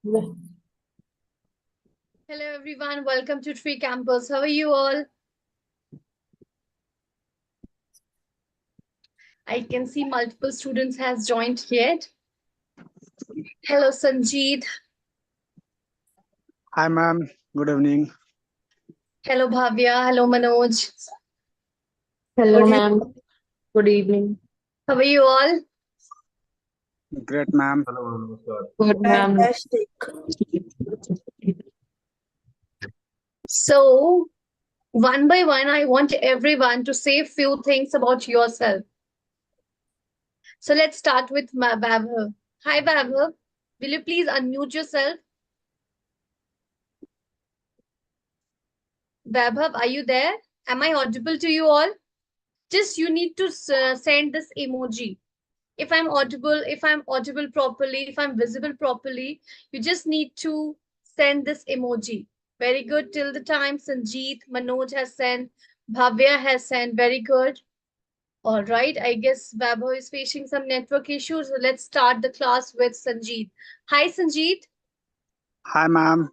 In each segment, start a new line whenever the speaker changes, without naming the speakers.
Hello everyone, welcome to TreeCampus. How are you all? I can see multiple students has joined yet. Hello Sanjeet.
Hi, ma'am. Good evening.
Hello Bhavya. Hello Manoj.
Hello, ma'am. Good evening.
How are you all?
Great, ma'am.
Good, ma'am.
Fantastic.
So, one by one, I want everyone to say few things about yourself. So let's start with Vaibhav. Hi Vaibhav. Will you please unmute yourself? Vaibhav, are you there? Am I audible to you all? Just you need to send this emoji. If I'm audible properly, if I'm visible properly, you just need to send this emoji. Very good. Till the time Sanjeet, Manoj has sent, Bhavya has sent. Very good. All right. I guess Vaibhav is facing some network issues. So let's start the class with Sanjeet. Hi, Sanjeet.
Hi, ma'am.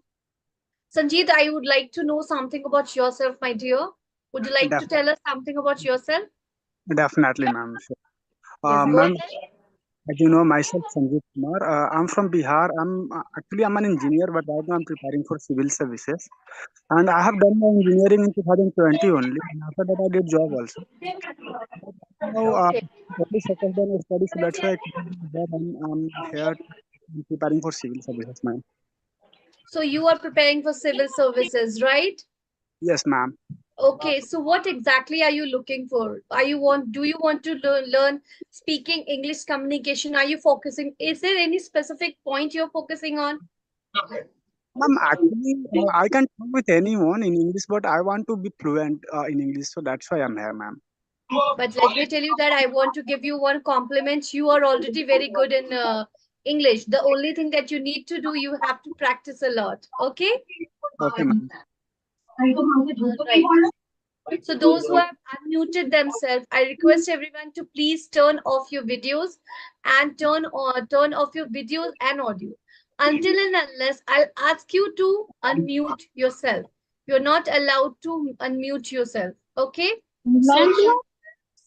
Sanjeet, I would like to know something about yourself, my dear. Would you like to
Def
tell us something about yourself?
Definitely, ma'am. Sure.
Yes, go
Ma'am,
ahead.
as you know, myself, Sanjeev Kumar. I'm from Bihar. I'm an engineer, but right now I'm preparing for civil services. And I have done my engineering in 2020 only. And after that, I did job also. But now,
Okay.
totally focused on study, so that's why I quit my job and I'm here preparing for civil services, ma'am.
So you are preparing for civil services, right?
Yes, ma'am.
Okay, so what exactly are you looking for? Do you want to learn speaking English communication? Are you focusing, is there any specific point you're focusing on?
Ma'am, actually, I can talk with anyone in English, but I want to be fluent in English, so that's why I'm here, ma'am.
But let me tell you that I want to give you one compliment. You are already very good in English. The only thing that you need to do, you have to practice a lot. Okay?
Okay, ma'am.
All right. So those who have unmuted themselves, I request everyone to please turn off your videos and turn off your videos and audio. Until and unless I'll ask you to unmute yourself. You're not allowed to unmute yourself. Okay? So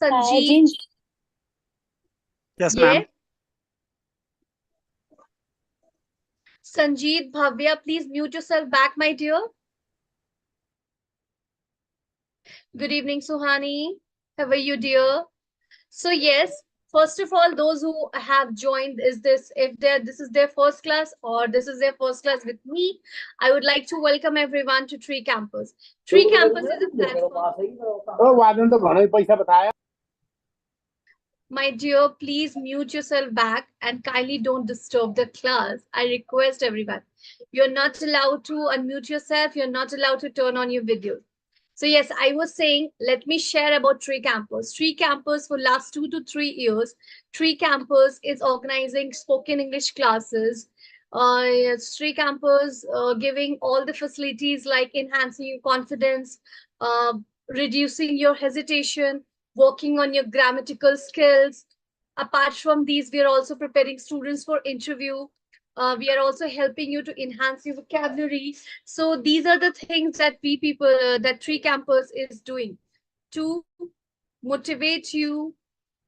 Sanjeev,
Yes,
yeah.
ma'am.
Sanjeev, Bhavya, please mute yourself back, my dear. Good evening, Suhani. How are you, dear? So yes, first of all, those who have joined, this is their first class or this is their first class with me, I would like to welcome everyone to Tree Campus. Tree Campus is a platform. My dear, please mute yourself back and kindly don't disturb the class. I request everyone. You're not allowed to unmute yourself. You're not allowed to turn on your video. So yes, I was saying, let me share about Tree Campus. Tree Campus for last 2 to 3 years, Tree Campus is organizing spoken English classes. Yes, Tree Campus giving all the facilities like enhancing your confidence, uh, reducing your hesitation, working on your grammatical skills. Apart from these, we are also preparing students for interview. We are also helping you to enhance your vocabulary. So these are the things that that Tree Campus is doing to motivate you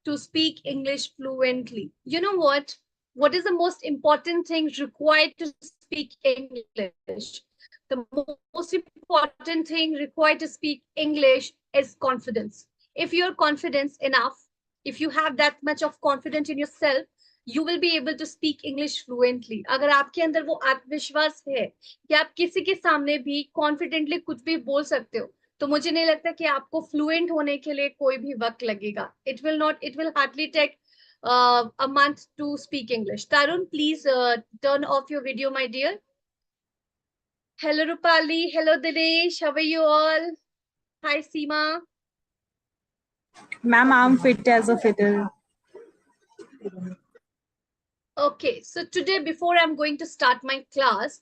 to speak English fluently. You know what? What is the most important thing required to speak English? The most important thing required to speak English is confidence. If you're confident enough, if you have that much of confidence in yourself, you will be able to speak English fluently. अगर आपके अंदर वो आत्मविश्वास है कि आप किसी के सामने भी कॉन्फिडेंटली कुछ भी बोल सकते हो, तो मुझे नहीं लगता कि आपको फ्लुएंट होने के लिए कोई भी वक्त लगेगा. It will hardly take a month to speak English. Tarun, please turn off your video, my dear. Hello Rupali, hello Dinesh, how are you all? Hi Seema.
Ma'am, I'm fit as a fiddle.
Okay, so today before I'm going to start my class,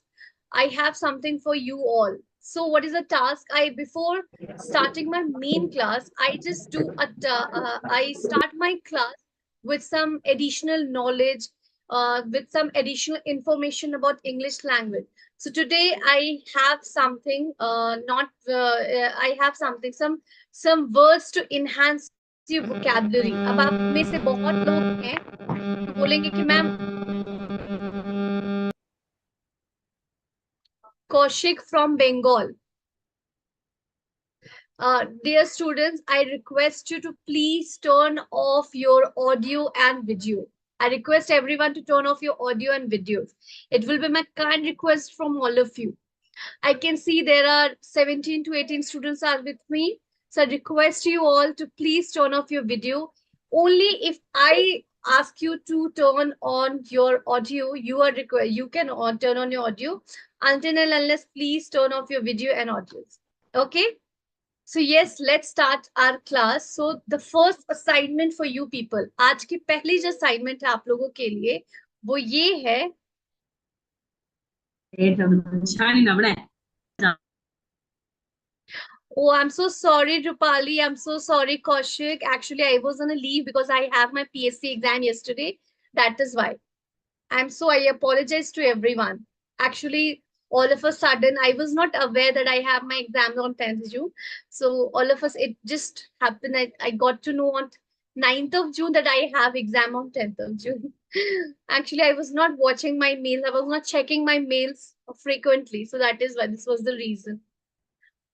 I have something for you all. So what is the task? Before starting my main class, I start my class with some additional knowledge, with some additional information about English language. So today I have something, I have something, some words to enhance your vocabulary. अब आप में से बहुत लोग हैं जो बोलेंगे कि ma'am Kaushik from Bengal. Dear students, I request you to please turn off your audio and video. I request everyone to turn off your audio and videos. It will be my kind request from all of you. I can see there are 17 to 18 students are with me. So I request you all to please turn off your video. Only if I ask you to turn on your audio, you can turn on your audio. Until and unless, please turn off your video and audios. Okay? So yes, let's start our class. So the first assignment for you people, आज की पहली जो assignment है आप लोगों के लिए वो ये है. Oh, I'm so sorry, Rupali. I'm so sorry, Kaushik. Actually, I was on a leave because I have my PSC exam yesterday. That is why. I apologize to everyone. Actually, all of a sudden, I was not aware that I have my exam on 10th June. So all of us, it just happened. I got to know on 9th of June that I have exam on 10th of June. Actually, I was not watching my mails. I was not checking my mails frequently. So that is why this was the reason.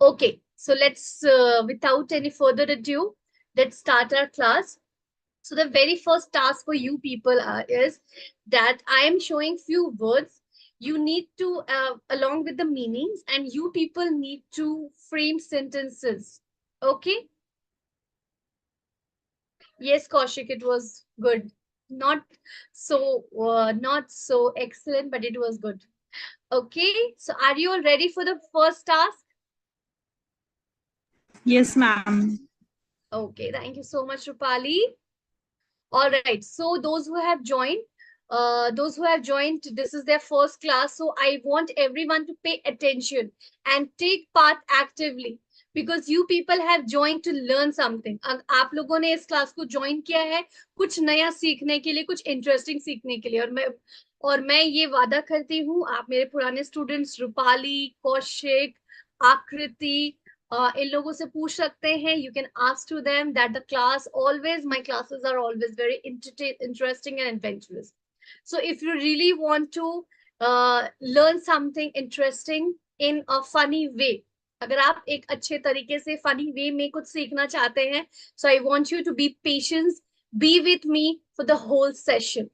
Okay, so let's, without any further ado, let's start our class. So the very first task for you people is that I am showing few words. You need to, along with the meanings, and you people need to frame sentences. Okay? Yes, Kaushik, it was good. Not not so excellent, but it was good. Okay, so are you all ready for the first task?
Yes, ma'am.
Okay, thank you so much, Rupali. All right. So those who have joined, this is their first class. So I want everyone to pay attention and take part actively because you people have joined to learn something. आप लोगों ने इस class को join किया है कुछ नया सीखने के लिए, कुछ इंटरेस्टिंग सीखने के लिए, और मैं ये वादा करती हूँ आप मेरे पुराने स्टूडेंट्स रूपाली, कौशिक, आकृति, इन लोगों से पूछ सकते हैं. You can ask to them that the class always, my classes are always very interesting and adventurous. So if you really want to learn something interesting in a funny way, अगर आप एक अच्छे तरीके से funny way में कुछ सीखना चाहते हैं, so I want you to be patient, be with me for the whole session.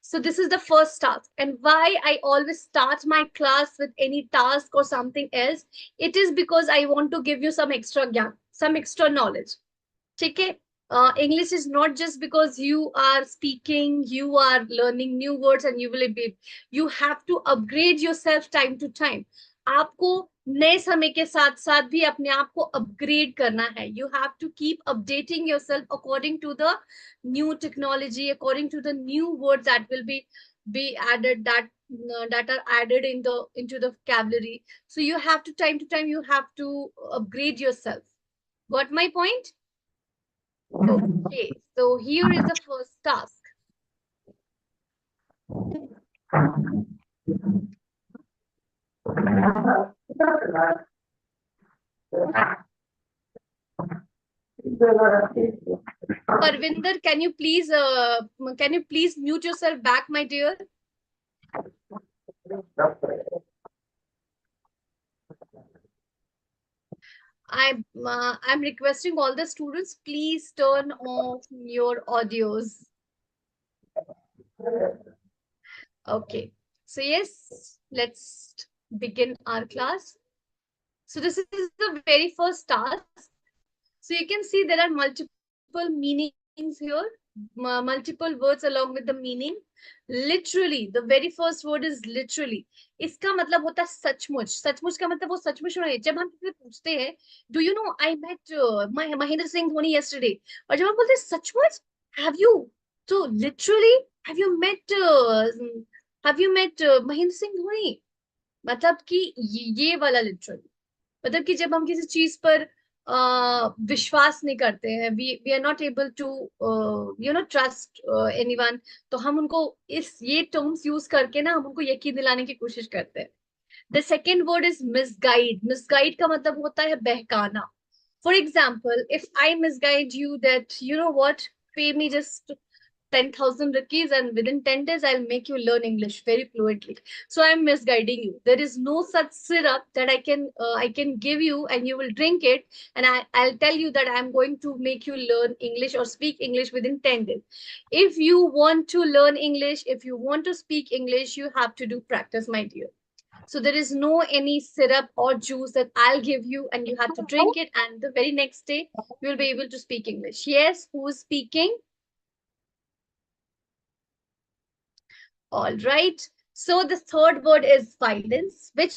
So this is the first task. And why I always start my class with any task or something else, it is because I want to give you some extra gyan, some extra knowledge. Okay? English is not just because you are speaking, you are learning new words and you have to upgrade yourself time to time. आपको नए समय के साथ साथ भी अपने आप को अपग्रेड करना है. You have to keep updating yourself according to the new technology, according to the new words that will be added, that are added into the vocabulary. So you have to time you have to upgrade yourself. Got my point? Okay, so here is the first task. Parvinder, can you please mute yourself back, my dear? I'm requesting all the students, please turn off your audios. Okay, so yes, let's begin our class. So this is the very first task. So you can see there are multiple meanings here, multiple words along with the meaning. Literally, the very first word is literally. इसका मतलब होता है सचमुच. सचमुच का मतलब वो सचमुच नहीं. जब हम किसी से पूछते हैं, do you know I met Mahendra Singh Dhoni yesterday? और जब हम बोलते हैं सचमुच, have you? So literally, have you met Mahendra Singh Dhoni? मतलब कि ये वाला literally. मतलब कि जब हम किसी चीज पर विश्वास नहीं करते हैं, we are not able to trust anyone, तो हम उनको इस ये टर्म्स यूज करके ना हम उनको यकीन दिलाने की कोशिश करते हैं. The second word is misguide. Misguide का मतलब होता है बहकाना. For example, if I misguide you that you know what, pay me just 10,000 rupees and within 10 days I'll make you learn English very fluently. So I'm misguiding you. There is no such syrup that I can give you and you will drink it, and I'll tell you that I'm going to make you learn English or speak English within 10 days. If you want to learn English, if you want to speak English, you have to do practice, my dear. So there is no any syrup or juice that I'll give you and you have to drink it and the very next day you'll be able to speak English. Yes, who is speaking? All right. So the third word is violence, which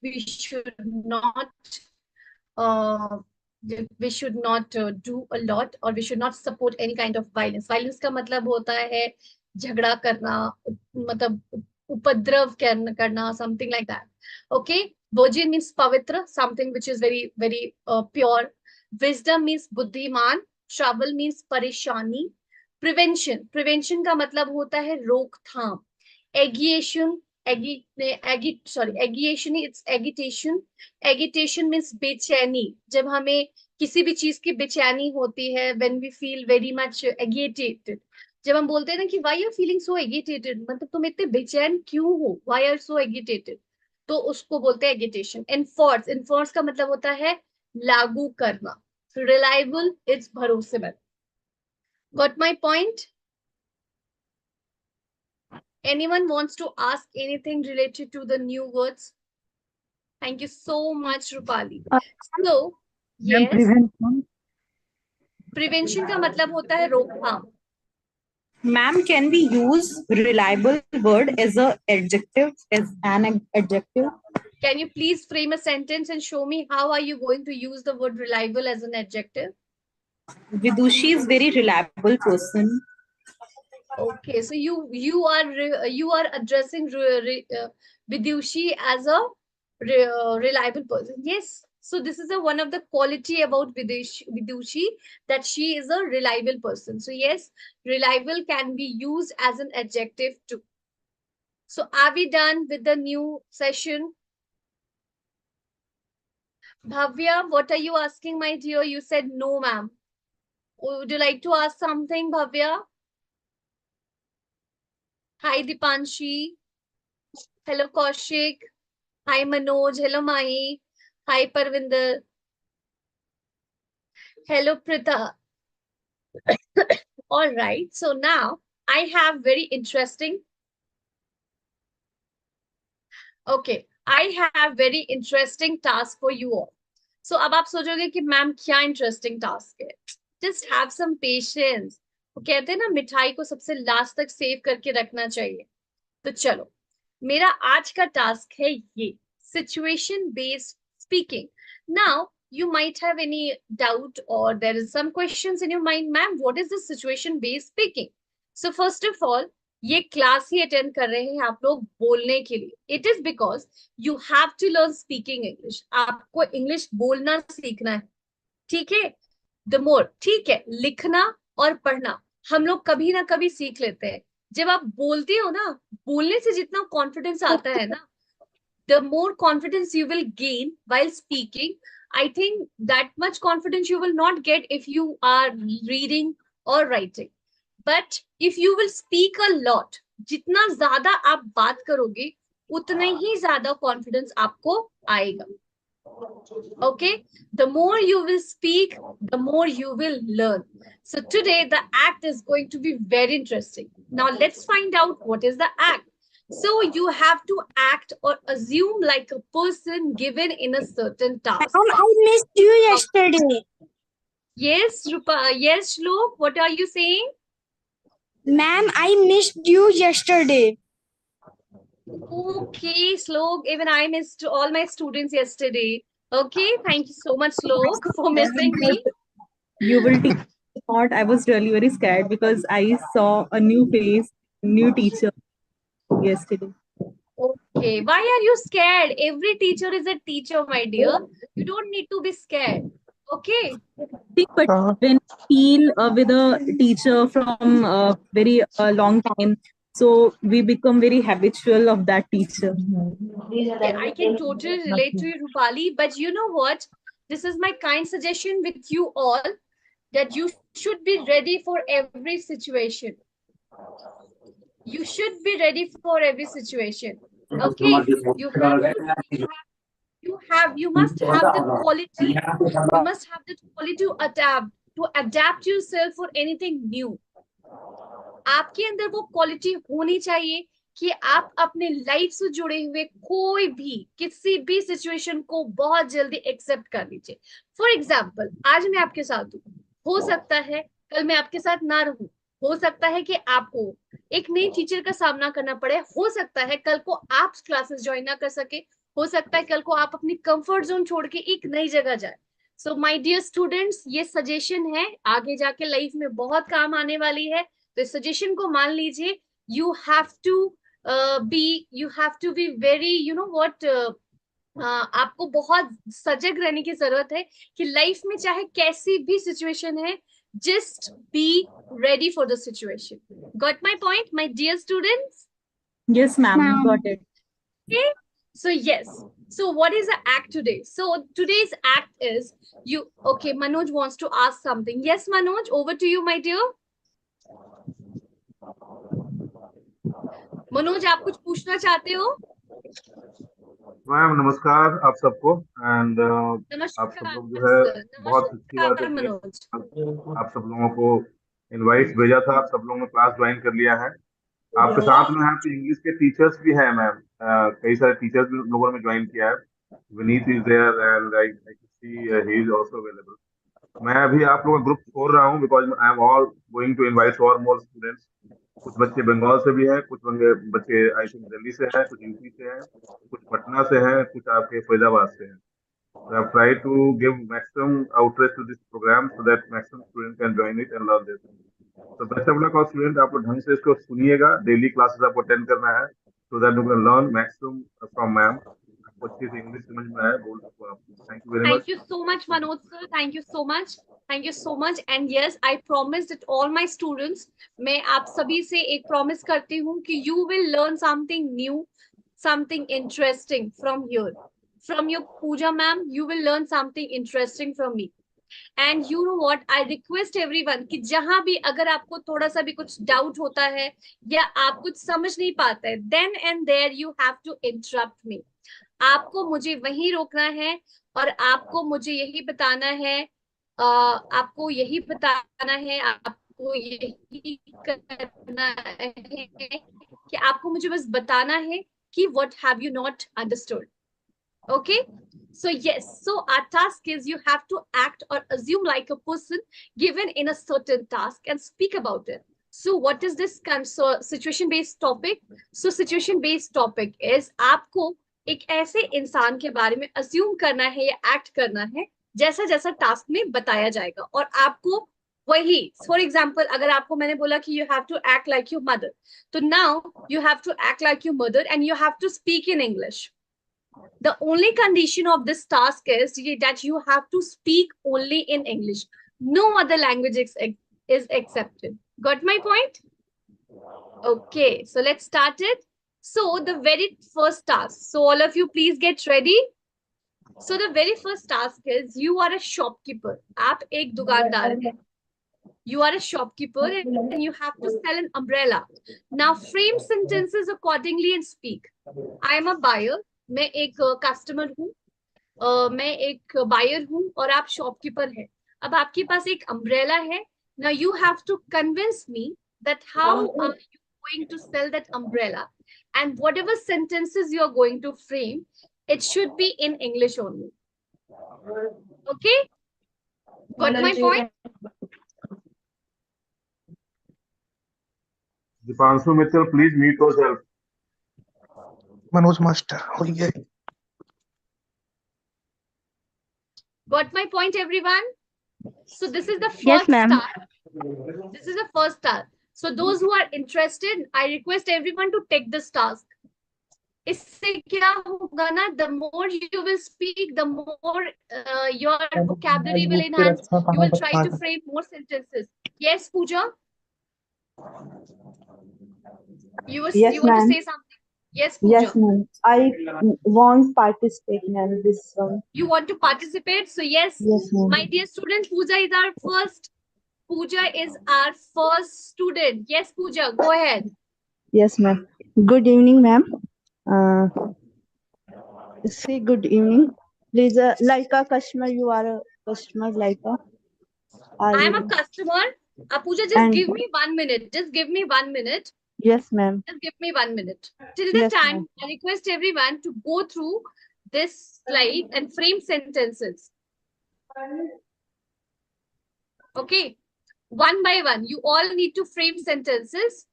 we should not uh, we should not do a lot, or we should not support any kind of violence. Violence का मतलब होता है झगड़ा करना, मतलब उपद्रव करना, something like that. Okay. Virgin means pavitra, something which is very very pure. Wisdom means बुद्धिमान. Trouble means परेशानी. Prevention का मतलब होता है रोकथाम. Agitation, agitation, it's agitation. Agitation means बेचैनी. जब हमें किसी भी चीज की बेचैनी होती है, when we feel very much agitated. जब हम बोलते हैं ना कि why you feeling so agitated, मतलब तुम इतने बेचैन क्यों हो, why are you so agitated, तो उसको बोलते हैं agitation. Enforce का मतलब होता है लागू करना. Reliable, it's भरोसेमंद. Got my point? Anyone wants to ask anything related to the new words? Thank you so much, Rupali. So,
Ma'am,
yes,
prevention.
prevention का मतलब होता है रोकथाम.
Ma'am, can we use reliable word as a adjective, as an adjective?
Can you please frame a sentence and show me how are you going to use the word reliable as an adjective?
Vidushi is very reliable person.
Okay, so you are addressing Vidushi as a reliable person. Yes. So this is one of the quality about Vidushi, that she is a reliable person. So yes, reliable can be used as an adjective too. So are we done with the new session? Bhavya, what are you asking, my dear? You said no, ma'am. Would you like to ask something, Bhavya? Hi, Dipanshi. Hello, Kaushik. Hi, Manoj. Hello, Mahi. Hi, Parvinder. Hello, Pritha. All right. So now I have very interesting. Okay. I have very interesting task for you all. So अब आप सोचोगे कि ma'am क्या interesting task है. Just have some patience. वो कहते हैं ना मिठाई को सबसे लास्ट तक सेव करके रखना चाहिए. तो चलो, मेरा आज का टास्क है ये situation based speaking. Now you might have any doubt or there is some questions in your mind, ma'am, what is this situation based speaking? So first of all, ये क्लास ही अटेंड कर रहे हैं आप लोग बोलने के लिए. It is because you have to learn speaking English. आपको इंग्लिश बोलना सीखना है. ठीक है. द मोर, ठीक है, लिखना और पढ़ना हम लोग कभी ना कभी सीख लेते हैं. जब आप बोलते हो ना, बोलने से जितना कॉन्फिडेंस आता है ना, the more confidence you will gain while speaking. I think that much confidence you will not get if you are reading or writing. But if you will speak a lot, जितना ज्यादा आप बात करोगे उतने ही ज्यादा कॉन्फिडेंस आपको आएगा. Okay, the more you will speak, the more you will learn. So today the act is going to be very interesting. Now let's find out what is the act. So you have to act or assume like a person given in a certain task.
I missed you yesterday.
Yes, Rupa. Yes, Shlok. What are you saying?
Ma'am, I missed you yesterday.
Okay, Slok. Even I missed all my students yesterday. Okay, thank you so much, Slok, for missing me.
You will teach not. I was really very scared because I saw a new face, new teacher yesterday.
Okay, why are you scared? Every teacher is a teacher, my dear. You don't need to be scared. Okay.
But when we feel with a teacher from a very long time, so we become very habitual of that teacher.
Okay, I can totally relate to you, Rupali, but you know what? This is my kind suggestion with you all that you should be ready for every situation. You should be ready for every situation. Okay, you must have the quality. You must have the quality to adapt yourself for anything new. आपके अंदर वो quality होनी चाहिए कि आप अपने life से जुड़े हुए कोई भी किसी भी सिचुएशन को बहुत जल्दी एक्सेप्ट कर लीजिए. फॉर एग्जाम्पल, आज मैं आपके साथ हूँ, हो सकता है कल मैं आपके साथ ना रहूं, हो सकता है कि आपको एक नई टीचर का सामना करना पड़े, हो सकता है कल को आप क्लासेस ज्वाइन ना कर सके, हो सकता है कल को आप अपनी कंफर्ट जोन छोड़ के एक नई जगह जाए. सो माय डियर स्टूडेंट्स, ये सजेशन है, आगे जाके लाइफ में बहुत काम आने वाली है. तो इस सजेशन को मान लीजिए. You have to be very you know what, आपको बहुत सजग रहने की जरूरत है कि लाइफ में चाहे कैसी भी सिचुएशन है, just be ready for the situation. Got my point, my dear students?
Yes, ma'am, got it.
Okay. So yes. So what is the act today? So today's act is you. Okay, Manoj wants to ask something. Yes, Manoj, over to you, my dear. Manoj, आप कुछ पूछना चाहते हो?
Ma'am नमस्कार आप सबको. And आप सब लोग जो है बहुत अच्छी बात है कि आप सब लोगों को इनवाइट भेजा था, आप सब लोगों ने क्लास ज्वाइन कर लिया है. आपके साथ में यहाँ पे इंग्लिश के टीचर्स भी हैं मैम. कई सारे टीचर्स भी लोगों ने ज्वाइन किया है. Vineet is there and I see he is also available. मैं अभी आप लोगों का ग्रुप छोड़ रहा हूँ because I am all going to invite for more students. कुछ बच्चे बंगाल से भी हैं, कुछ बच्चे आई थिंक दिल्ली से हैं, कुछ यूपी से हैं, कुछ पटना से हैं, कुछ आपके फैजाबाद से हैं. So I've tried to give maximum outreach to this program so that maximum student can join it and learn this. So best of luck all student. आप लोग ढंग से इसको सुनिएगा. डेली क्लासेस आपको अटेंड करना है so that you can learn maximum from ma'am. आपको अच्छी से इंग्लिश समझ में आए बोल सको आप. Thank you very much.
Thank you so much, Manoj sir. Thank you so much. Thank you so much. And yes, I promised it all my students. मैं आप सभी से एक promise करती हूँ कि you will learn something new, something interesting from here. From your Pooja ma'am, you will learn something interesting from me. And you know what? I request everyone कि जहां भी अगर आपको थोड़ा सा भी कुछ डाउट होता है या आप कुछ समझ नहीं पाते हैं, then and there you have to interrupt me. आपको मुझे वहीं रोकना है और आपको मुझे यही बताना है, आपको यही बताना है, आपको यही करना है कि आपको मुझे बस बताना है कि what have you not understood. Okay, so yes, so our task is you have to act or assume like a person given in a certain task and speak about it. So what is this situation based topic? So situation based topic is आपको एक ऐसे इंसान के बारे में assume करना है या एक्ट करना है जैसा जैसा टास्क में बताया जाएगा, और आपको वही, फॉर एग्जाम्पल अगर आपको मैंने बोला कि you have to act like your mother, तो now you have to act like your mother and you have to speak in English. The only condition of this task is that you have to speak only in English. No other language is accepted. Got my point? Okay, so let's start it. So the very first task. So all of you please get ready. So the very first task is you are a shopkeeper. आप एक दुकानदार हैं. You are a shopkeeper and you have to sell an umbrella. Now frame sentences accordingly and speak. I am a buyer. मैं एक customer हूँ, मैं एक buyer हूँ और आप शॉपकीपर हैं. अब आपके पास एक अम्ब्रेला है. Now you have to convince me that how are you going to sell that umbrella, and whatever sentences you are going to frame, it should be in English only. Okay? Got my point?
Dipanshu Mittal, please mute yourself.
Manoj master हो गया.
Got my point, everyone? So this is the first
Yes, ma'am.
task. This is the first task. So those who are interested, I request everyone to take this task. इससे क्या होगा ना, the more you will speak, the more your vocabulary will enhance. You will try to frame more sentences. Yes, Pooja? You
Yes,
want to
ma'am.
say something? Yes, Pooja.
Yes, ma'am. I want participate, ma'am. This one.
You want to participate? So yes,
Yes,
my
ma'am.
dear student, Pooja is our first student. Yes, Pooja, go ahead.
Yes, ma'am. Good evening, ma'am. Uh, say good evening. Please, like a customer, you are a customer, like a. Are
I am
you?
a customer. Pooja, just
And
give me 1 minute. Just give me 1 minute.
yes, ma'am.
Just give me 1 minute. Till the
Yes, ma'am.
time, I request everyone to go through this slide and frame sentences. Okay. One by one, you all need to frame sentences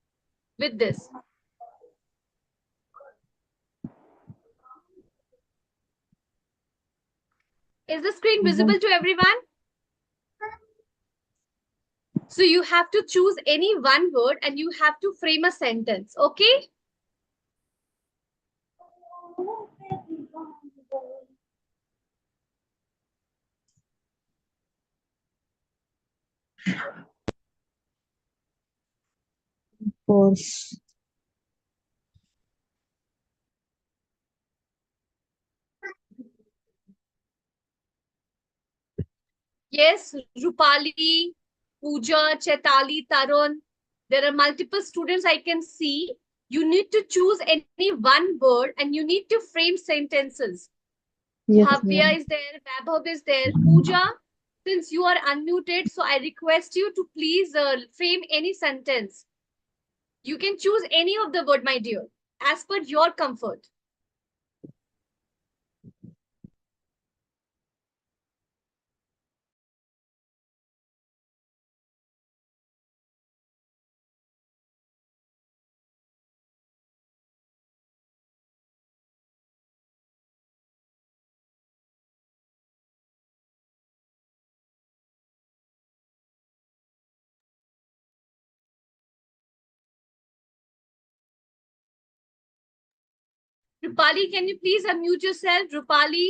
with this. Is the screen visible to everyone? So you have to choose any one word and you have to frame a sentence. Okay.
Course.
Yes, Rupali, Pooja, Chetali, Tarun. There are multiple students I can see. You need to choose any one word and you need to frame sentences.
Yes,
Bhavya
ma'am.
is there, Vaibhav is there. Pooja, since you are unmuted, so I request you to please frame any sentence. You can choose any of the word, my dear, as per your comfort. Rupali, can you please unmute yourself? Rupali,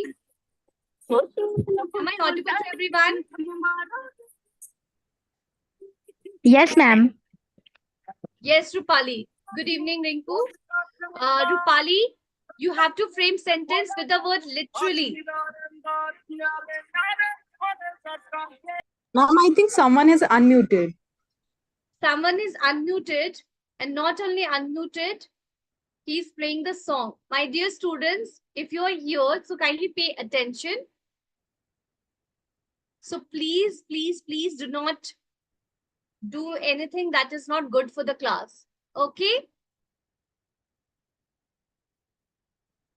am I audible to everyone?
Yes, ma'am.
Yes, Rupali. Good evening, Rinku. Rupali, you have to frame sentence with the word literally.
Ma'am, I think someone is unmuted.
Someone is unmuted, and not only unmuted, he's playing the song. My dear students, if you are here, so kindly pay attention. So please, please, please do not do anything that is not good for the class. Okay?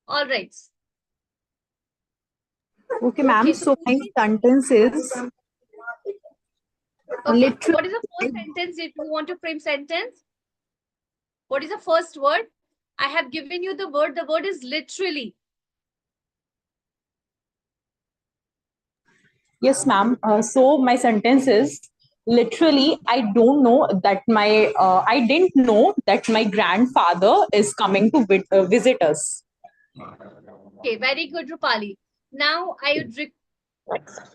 All right.
Okay, ma'am.
Okay,
So my
please,
sentence is
okay.
literally.
What is the first sentence if you want to frame sentence? What is the first word? I have given you the word. The word is literally.
Yes, ma'am. So my sentence is literally. I didn't know that my grandfather is coming to visit us.
Okay, very good, Rupali. Now I would request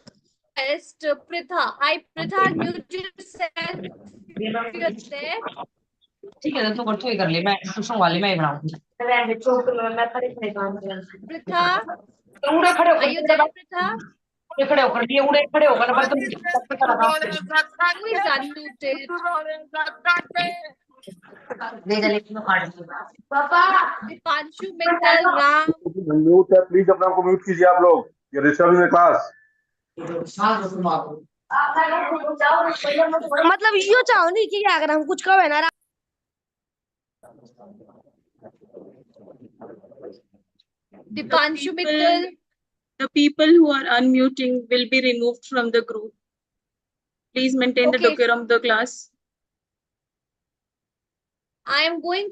Pritha. Hi, Pritha, unmute yourself if you're there.
ठीक है तो कर कर ले मैं tuition वाले मैं ही बनाऊंगी
Pritha,
उड़े खड़े
are
होकर
you there, Pritha?
उड़े खड़े होकर दिए उड़े खड़े होकर बर्तन
Who is unmuted?
ले जा लेकिन काट पापा
Dipanshu, Mittal, Ram.
म्यूट है, प्लीज अपने आप को म्यूट कीजिए आप लोग, ये डिस्टर्ब इन क्लास.
मतलब यो चाहो नहीं कि अगर हम कुछ कहे ना
Dipanshu, Mittal.
The people who are unmuting will be removed from the group. Please maintain the
Okay.
decorum of the class.
I am going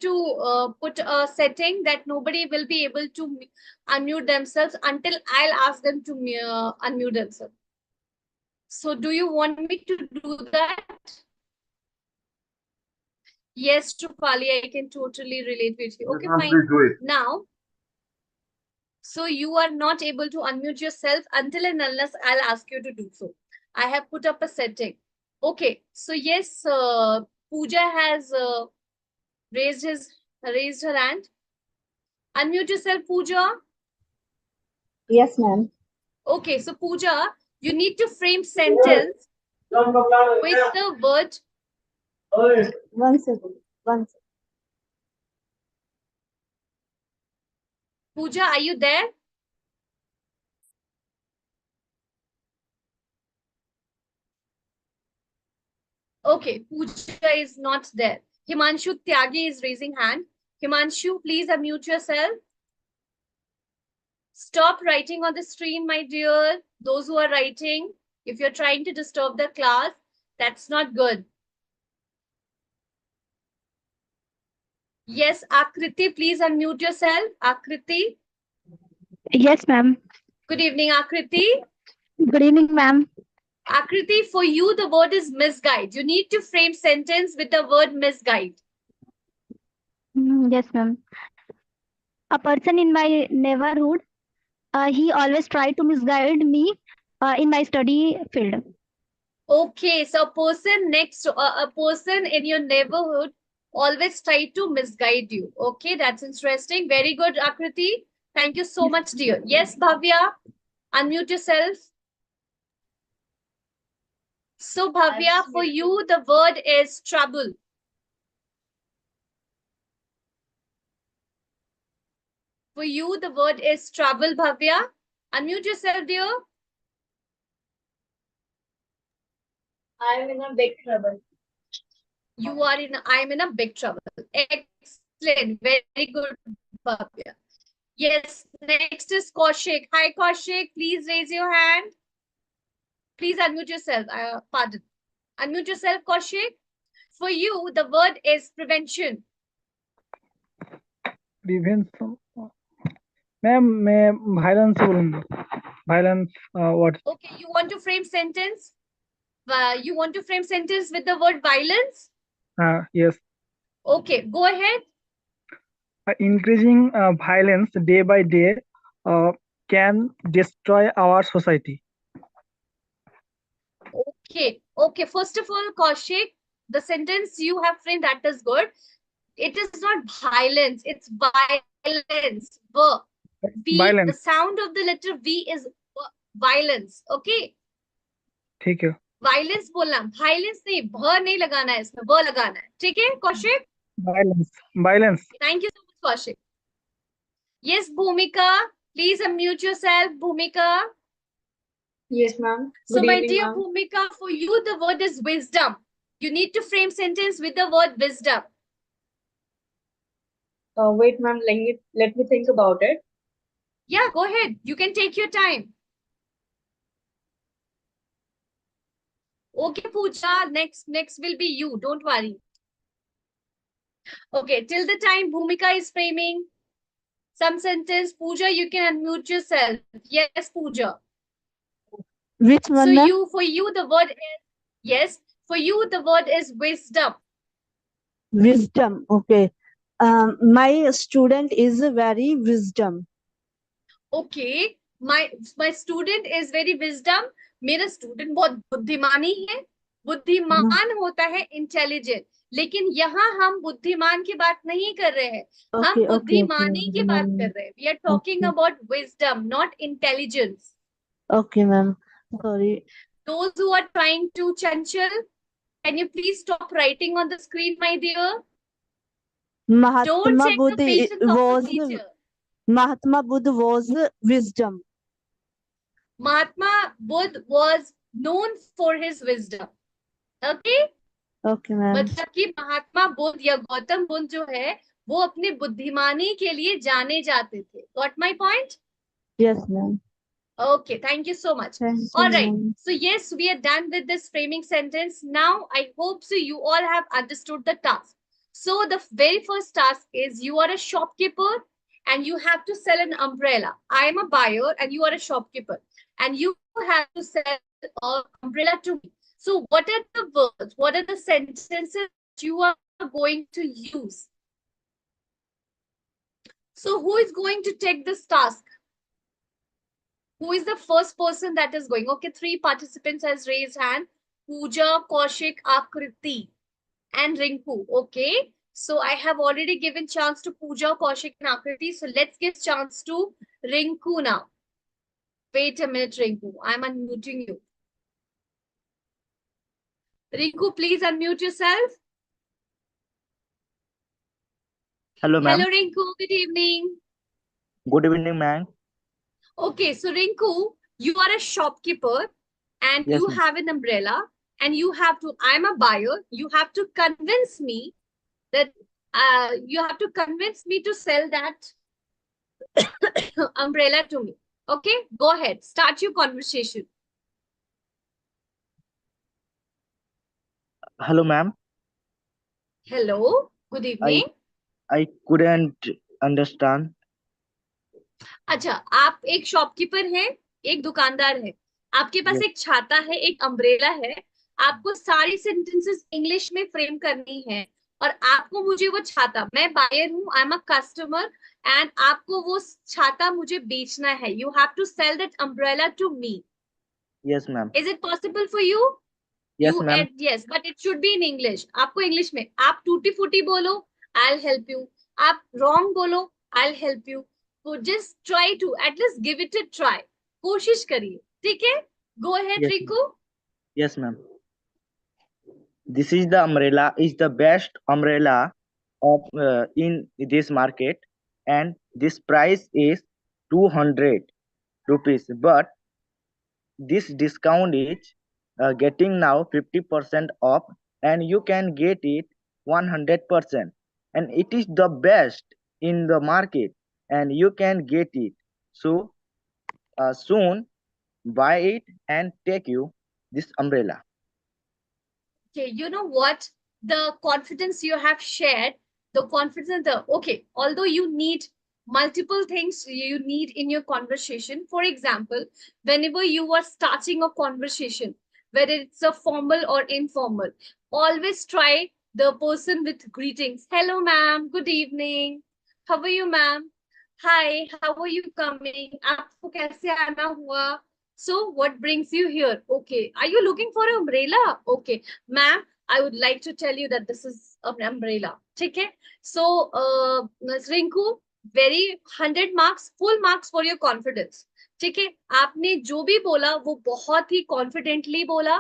to put a setting that nobody will be able to unmute themselves until I'll ask them to unmute themselves. So do you want me to do that? Yes, Trupali, I can totally relate with you. Okay,
Yes, ma'am,
fine.
please do it.
Now, so you are not able to unmute yourself until and unless I'll ask you to do so. I have put up a setting. Okay, so yes, Pooja has raised her hand. Unmute yourself, Pooja.
Yes, ma'am.
Okay, so Pooja, you need to frame sentence with the word.
1 second. 1 second.
Pooja, are you there? Okay, Pooja is not there. Himanshu Tyagi is raising hand. Himanshu, please unmute yourself. Stop writing on the screen, my dear. Those who are writing, if you're trying to disturb the class, that's not good. Yes, Akriti, please unmute yourself. Akriti.
Yes, ma'am.
Good evening, Akriti.
Good evening, ma'am.
Akriti, for you, the word is misguide. You need to frame sentence with the word misguide.
Yes, ma'am. A person in my neighborhood, he always tried to misguide me in my study field.
Okay, so a person in your neighborhood always try to misguide you. Okay, that's interesting. Very good, Akriti. Thank you so much, dear. Yes, Bhavya, unmute yourself. So, Bhavya, for you, the word is trouble. For you, the word is trouble, Bhavya. Unmute yourself, dear.
I'm in a big trouble.
I'm in a big trouble. Excellent. Very good, Bhavya. Yes, next is Kaushik. Hi, Kaushik. Please raise your hand. Please unmute yourself. Pardon. Unmute yourself, Kaushik. For you, the word is prevention.
Prevention. Ma'am मैं violence से बोलूँगा. Violence what?
Okay, you want to frame sentence? You want to frame sentence with the word violence?
Yes.
Okay, go ahead.
Increasing violence day by day can destroy our society.
Okay, okay. First of all, Kaushik, the sentence you have framed, that is good. It is not violence, it's violence. V,
Violence.
the sound of the letter V is violence. Okay.
ठीक है.
Violence बोलना, violence नहीं, भ नहीं लगाना है इसमें, व लगाना है. ठीक है, Kaushik?
Violence.
Thank you so much, Kaushik. Yes, Bhumika, please unmute yourself, Bhumika.
Yes, ma'am.
So, my dear Bhumika, for you, the word is wisdom. You need to frame sentence with the word wisdom.
Wait, ma'am. Let me think about it.
Yeah, go ahead. You can take your time. Okay, Pooja, next will be you. Don't worry. Okay, till the time Bhumika is framing some sentence, Pooja, you can unmute yourself. Yes, Pooja.
Which one,
So
ma'am?
for you, the word is, yes, for you, the word is wisdom.
Wisdom. Okay. My student is very wisdom.
Okay, my student is very wisdom. मेरा student बहुत बुद्धिमानी है. बुद्धिमान होता है intelligent, लेकिन यहाँ हम बुद्धिमान की बात नहीं कर रहे हैं. हम बुद्धिमानी की बात कर रहे हैं. We are talking about wisdom, not intelligence.
Okay, ma'am. Sorry.
Those who are trying to chanchal, can you please stop writing on the screen, my dear? Don't check the patience of the teacher.
Mahatma Buddha was wisdom.
Mahatma Buddha was known for his wisdom. Okay?
Okay, ma'am.
मतलब कि महात्मा बुद्ध या गौतम बुद्ध जो है वो अपने बुद्धिमानी के लिए जाने जाते थे. Got my point?
Yes, ma'am.
Okay, thank you so much. All right. So yes, we are done with this framing sentence. Now, I hope so you all have understood the task. So the very first task is you are a shopkeeper and you have to sell an umbrella. I am a buyer and you are a shopkeeper and you have to sell an umbrella to me. So what are the words? What are the sentences you are going to use. So who is going to take this task? Who is the first person that is going? Okay, 3 participants has raised hand. Pooja, Kaushik, Akriti, and Rinku. Okay. So I have already given chance to Pooja, Kaushik, and Akriti. So let's give chance to Rinku now. Wait a minute, Rinku. I'm unmuting you. Rinku, please unmute yourself.
Hello, ma'am.
Hello, Rinku. Good evening.
Good evening, ma'am.
Okay, so Rinku, you are a shopkeeper and
Yes,
you
ma'am.
have an umbrella and you have to, I'm a buyer, you have to convince me that you have to convince me to sell that umbrella to me. Okay, go ahead. Start your conversation.
Hello, ma'am.
Hello, good evening.
I couldn't understand.
अच्छा, आप एक shopkeeper हैं, एक दुकानदार है, आपके पास
Yes.
एक छाता है, एक अम्ब्रेला है, आपको सारी सेंटेंसेस इंग्लिश में फ्रेम करनी है और आपको मुझे वो छाता, मैं बायर हूँ, I am a customer and आपको वो छाता मुझे बेचना है. You have to sell that umbrella to me.
Yes, ma'am.
Is it possible for you?
Yes, ma'am.
Yes, but it should be in English. आपको इंग्लिश में, आप टूटी फूटी बोलो, I'll help you. आप wrong बोलो, I'll help you. So just try to at least give it a try. कोशिश करिए, ठीक है? Go ahead,
Yes,
Rinku.
Yes, ma'am. This is the umbrella. Is the best umbrella of in this market, and this price is 200 rupees. But this discount is getting now 50% off, and you can get it 100%, and it is the best in the market, and you can get it. So soon buy it and take you this umbrella.
Okay, you know what? The confidence you have shared, the confidence, okay, although you need multiple things you need in your conversation. For example, whenever you are starting a conversation, whether it's a formal or informal, always try the person with greetings. Hello, ma'am. Good evening. How are you, ma'am? Hi, how are you coming? आपको कैसे आना हुआ? So what brings you here? Okay. Are you looking for an umbrella? Okay. Ma'am, I would like to tell you that this is an umbrella. Okay. So, Ms. Rinku, very 100 marks, full marks for your confidence. ठीक है, आपने जो भी बोला वो बहुत ही confidently बोला,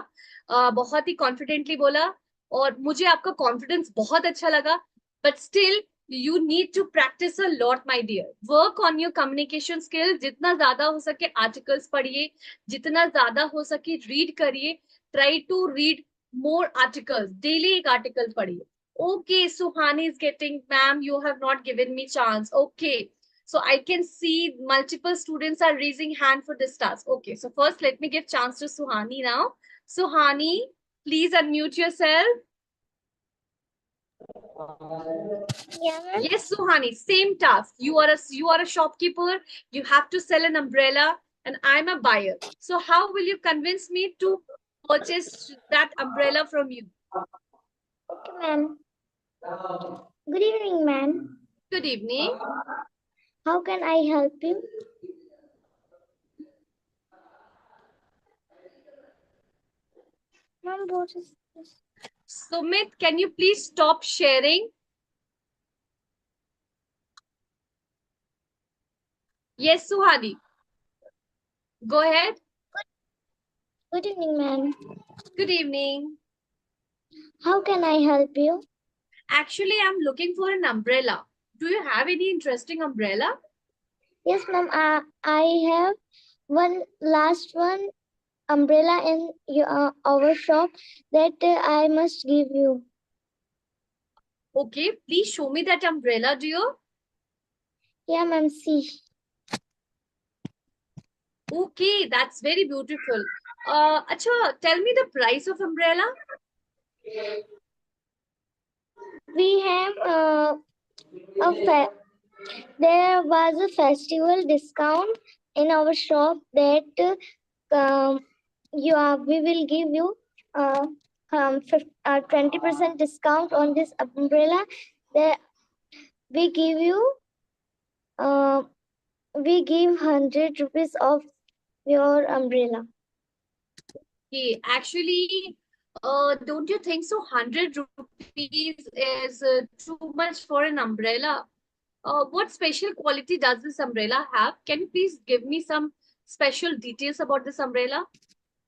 बहुत ही कॉन्फिडेंटली बोला और मुझे आपका कॉन्फिडेंस बहुत अच्छा लगा. But still you need to practice a lot, my dear. Work on your communication skills. जितना ज्यादा हो सके आर्टिकल्स पढ़िए, जितना ज्यादा हो सके रीड करिए. Try to read more articles. Daily एक आर्टिकल पढ़िए. Okay, Suhani is getting, ma'am, you have not given me chance. Okay, so I can see multiple students are raising hand for this task. Okay, so first let me give chance to Suhani now. Suhani, please unmute yourself.
Yeah,
Yes, Suhani, same task. You are a shopkeeper. You have to sell an umbrella, and I'm a buyer. So how will you convince me to purchase that umbrella from you?
okay, ma'am. Good evening, ma'am.
Good evening.
How can I help you? Ma'am, what is this?
Sumit, can you please stop sharing? Yes, Suhani. Go ahead.
Good evening, ma'am.
Good evening.
How can I help you?
Actually, I'm looking for an umbrella. Do you have any interesting umbrella?
Yes, ma'am. I have one umbrella in our shop that I must give you.
Okay, please show me that umbrella, dear.
Yeah, ma'am. See.
Okay, that's very beautiful. Acha, tell me the price of umbrella.
We have there was a festival discount in our shop that we will give you 20% discount on this umbrella. We give you we give 100 rupees of your umbrella.
Okay, actually, don't you think so? 100 rupees is too much for an umbrella. What special quality does this umbrella have? Can you please give me some special details about this umbrella?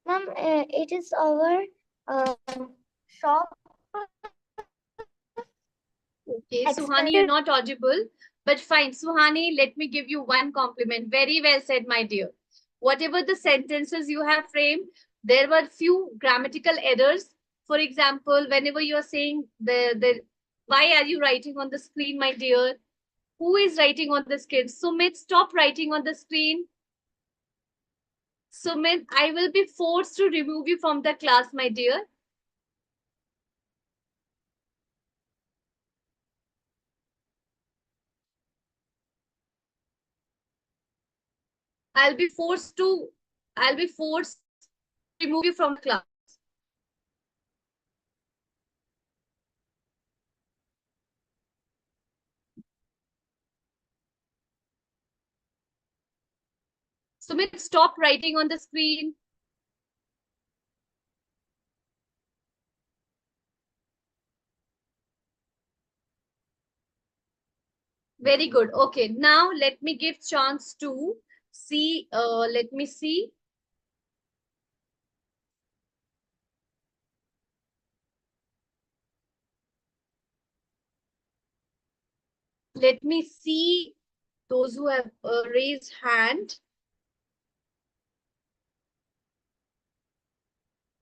Ma'am, it is our shop.
Okay, Suhani, you're not audible, but fine. Suhani, let me give you one compliment. Very well said, my dear. Whatever the sentences you have framed, there were few grammatical errors. For example, whenever you are saying why are you writing on the screen, my dear? Who is writing on the screen? Sumit, stop writing on the screen. Sumit, I will be forced to remove you from the class, my dear. I'll be forced to remove you from the class. Sumit, stop writing on the screen. Very good. Okay, now let me give chance to see. Let me see. Let me see those who have raised hand.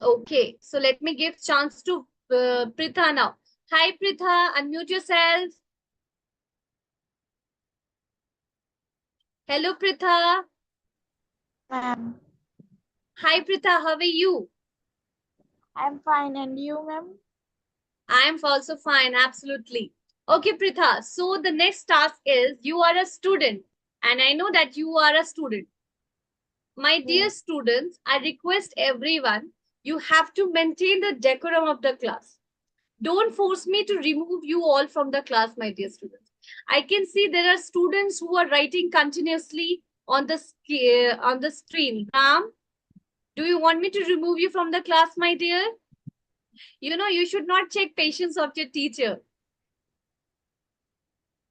Okay, so let me give chance to Pritha now. Hi, Pritha, unmute yourself. Hello, Pritha.
Ma'am,
Hi, Pritha, how are you?
I'm fine, and you, ma'am?
I'm also fine, absolutely. Okay, Pritha, so the next task is you are a student, and I know that you are a student. My dear students, I request everyone, you have to maintain the decorum of the class. Don't force me to remove you all from the class, my dear students. I can see there are students who are writing continuously on the screen. Ram, do you want me to remove you from the class, my dear? You know, you should not check patience of your teacher.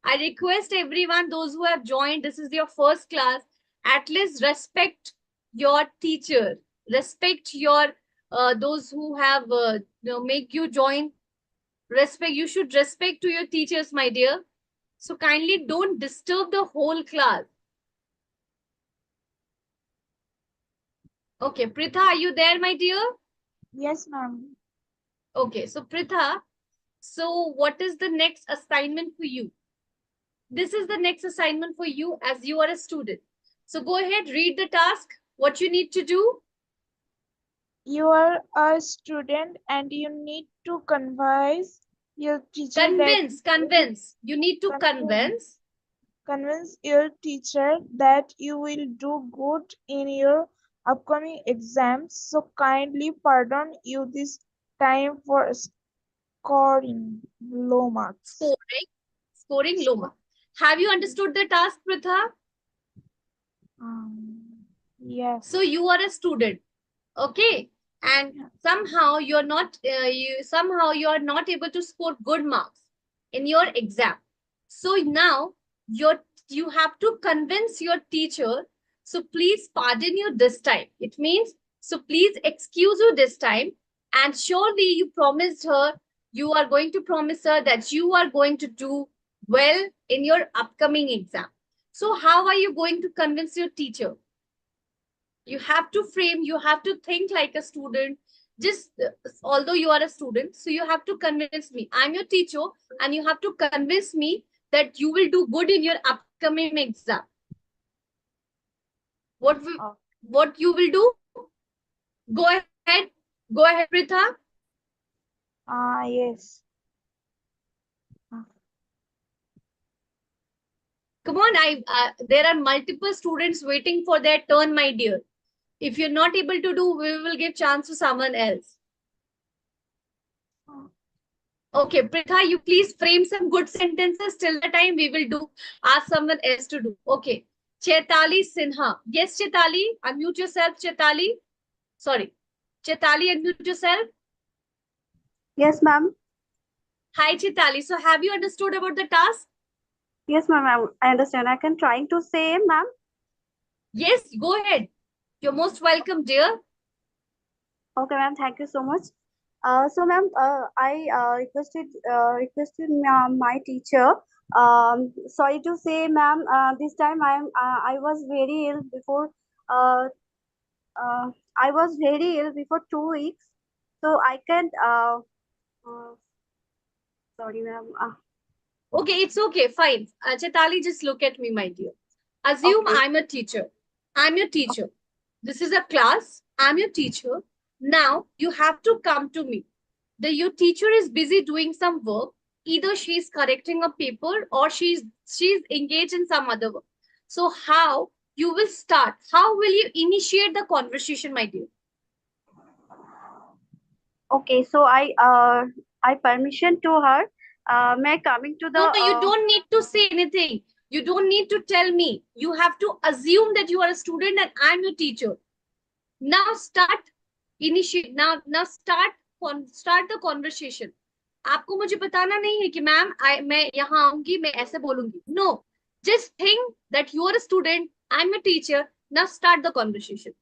I request everyone, those who have joined, this is your first class, at least respect your teacher. Respect your, those who have, make you join. Respect, you should respect to your teachers, my dear. So kindly don't disturb the whole class. Okay, Pritha, are you there, my dear?
Yes, ma'am.
Okay, so Pritha, so what is the next assignment for you? This is the next assignment for you as you are a student. So go ahead, read the task, what you need to do.
You are a student and you need to convince your teacher
Convince. You need to convince.
Convince your teacher that you will do good in your upcoming exams. So kindly pardon you this time for scoring low marks.
Scoring low marks. Have you understood the task, Pritha?
Yes.
So you are a student, okay, and somehow you're not you're not able to score good marks in your exam. So now you have to convince your teacher, so please pardon you this time. It means, so please excuse you this time, and surely you promised her, you are going to promise her that you are going to do well in your upcoming exam. So how are you going to convince your teacher? You have to frame, you have to think like a student. Just although you are a student, so you have to convince me, I'm your teacher, and you have to convince me that you will do good in your upcoming exam. What you will do? Go ahead, Pritha.
Yes.
Come on, there are multiple students waiting for their turn, my dear. If you're not able to do, we will give chance to someone else. Okay, Pritha, you please frame some good sentences. Till the time we will do, ask someone else to do. Okay. Chaitali Sinha. Yes, Chaitali. Unmute yourself, Chaitali. Sorry. Chaitali, unmute yourself.
Yes, ma'am.
Hi, Chaitali. So have you understood about the task?
Yes, ma'am. I understand. I can trying to say, ma'am.
Yes, go ahead. You're most welcome, dear.
Okay, ma'am. Thank you so much. So, ma'am, I requested my teacher. Sorry to say, ma'am. This time I was very ill before. Uh, I was very ill before 2 weeks. So I can't. Sorry, ma'am.
Okay, it's okay. Fine. Chaitali, just look at me, my dear. Assume
Okay.
I'm a teacher. I'm your teacher. This is a class. I'm your teacher. Now you have to come to me. Your teacher is busy doing some work. Either she's correcting a paper or she's engaged in some other work. So how you will start? How will you initiate the conversation, my dear?
Okay, so I permission to her. May coming to the.
No, no, you don't need to say anything. You don't need to tell me. You have to assume that you are a student and I'm your teacher. Now start initiate. Now start the conversation. आपको मुझे बताना नहीं है कि ma'am मैं यहाँ आऊंगी मैं ऐसे बोलूंगी. No, just think that you are a student. I'm a teacher. Now start the conversation.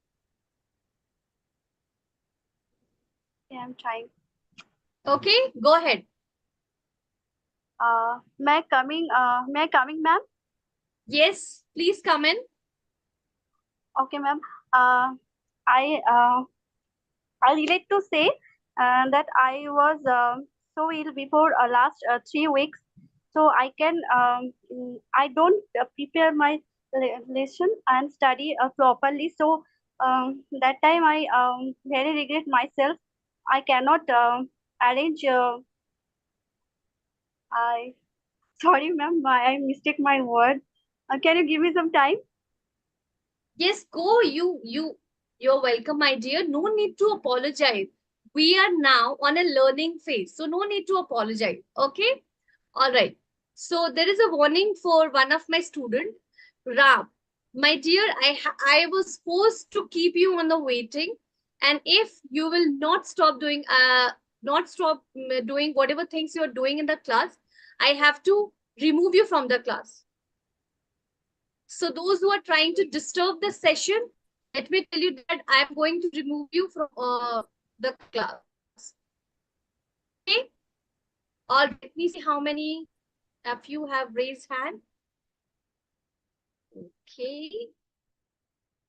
Yeah, I'm trying.
Okay, go ahead.
May I coming, ma'am?
Yes, please come in.
Okay, ma'am. I relate to say that I was so ill before last 3 weeks. So I don't prepare my lesson and study properly. So that time I very regret myself. I cannot arrange. I Sorry, ma'am. I mistake my word. Can you give me some time?
Yes, go. You're welcome, my dear. No need to apologize. We are now on a learning phase, so no need to apologize. Okay. All right. So there is a warning for one of my student, Ram. My dear, I was forced to keep you on the waiting, and if you will not stop doing whatever things you are doing in the class, I have to remove you from the class. So those who are trying to disturb the session, let me tell you that I am going to remove you from the class. Okay. All right. Let me see how many of you have raised hand. Okay.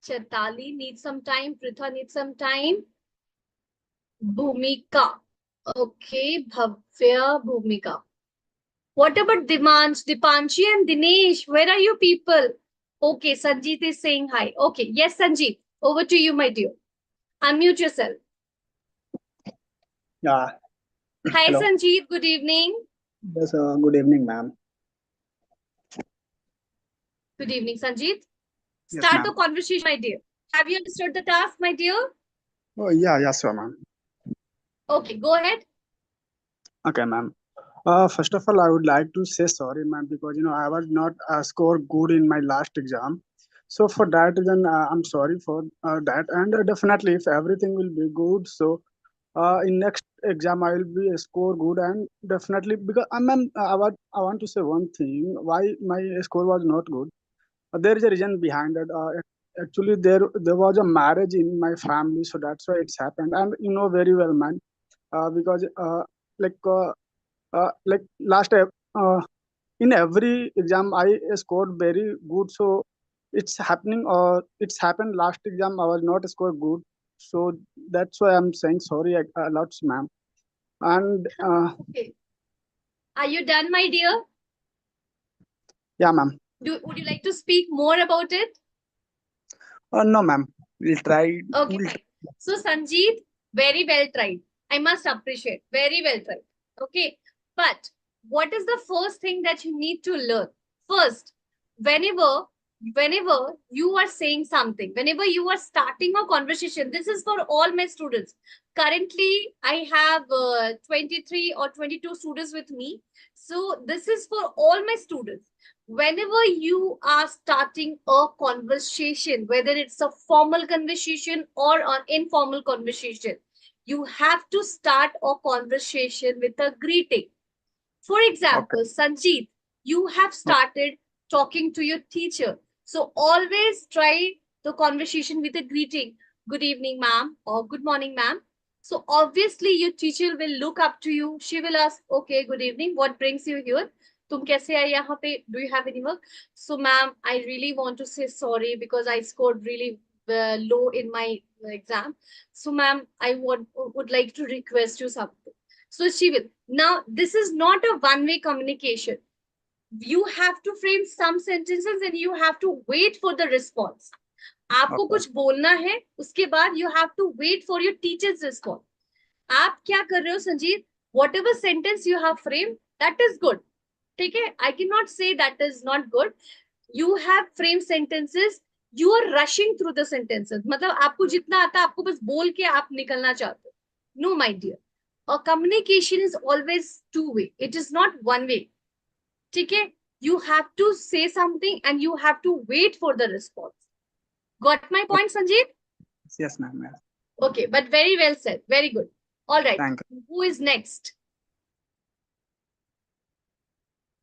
Chatali needs some time. Pritha needs some time. Bhumika. Okay. Bhavya, Bhumika. What about Dipanshi and Dinesh? Where are you people? Okay. Sanjeet is saying hi. Okay. Yes, Sanjeet. Over to you, my dear. Unmute yourself.
Yeah.
Hi,
Hello.
Sanjeet. Good evening.
Yes, good evening, ma'am.
Good evening, Sanjeet.
Yes,
Start
ma'am.
the conversation, my dear. Have you understood the task, my dear?
Oh, yeah, yes, ma'am.
Okay, go ahead.
Okay, ma'am. First of all, I would like to say sorry, ma'am, because I was not score good in my last exam. So for that reason, I'm sorry for that. And definitely, if everything will be good, so in next exam I will be score good, and definitely because ma'am, I want to say one thing why my score was not good. There is a reason behind it. Actually, there was a marriage in my family, so that's why it's happened. And you know very well, man, because like. Like last in every exam I scored very good, so it's happened last exam I was not scored good, so that's why I'm saying sorry a lot, ma'am. And
Okay. Are you done, my dear?
yeah, ma'am.
Would you like to speak more about it?
No, ma'am, we'll try.
Okay, fine. So, Sanjeet, very well tried. I must appreciate. Very well tried. Okay. But what is the first thing that you need to learn? First, whenever whenever you are saying something, whenever you are starting a conversation, this is for all my students. Currently, I have 23 or 22 students with me. So this is for all my students. Whenever you are starting a conversation, whether it's a formal conversation or an informal conversation, you have to start a conversation with a greeting. For example, Sanjeev, you have started talking to your teacher. So always try the conversation with a greeting. Good evening, ma'am, or good morning, ma'am. So obviously your teacher will look up to you. She will ask, okay, good evening. What brings you here? तुम कैसे आए यहाँ पे? Do you have any work? So, ma'am, I really want to say sorry because I scored really low in my exam. So, ma'am, I would like to request you something. So she will. Now, this is not a one-way communication. You have to frame some sentences and you have to wait for the response. आपको कुछ बोलना है, उसके बाद you have to wait for your teacher's response. आप क्या कर रहे हो Sanjeev? Whatever sentence you have framed, that is good. ठीक है? I cannot say that is not good. You have framed sentences. You are rushing through the sentences. मतलब आपको जितना आता है आपको बस बोल के आप निकलना चाहते हो. No, my dear. A communication is always two-way. It is not one-way. ठीक है? You have to say something and you have to wait for the response. Got my point, Sanjeev?
Yes, ma'am. Yes.
Okay, but very well said. Very good. All right.
Thank you.
Who is next?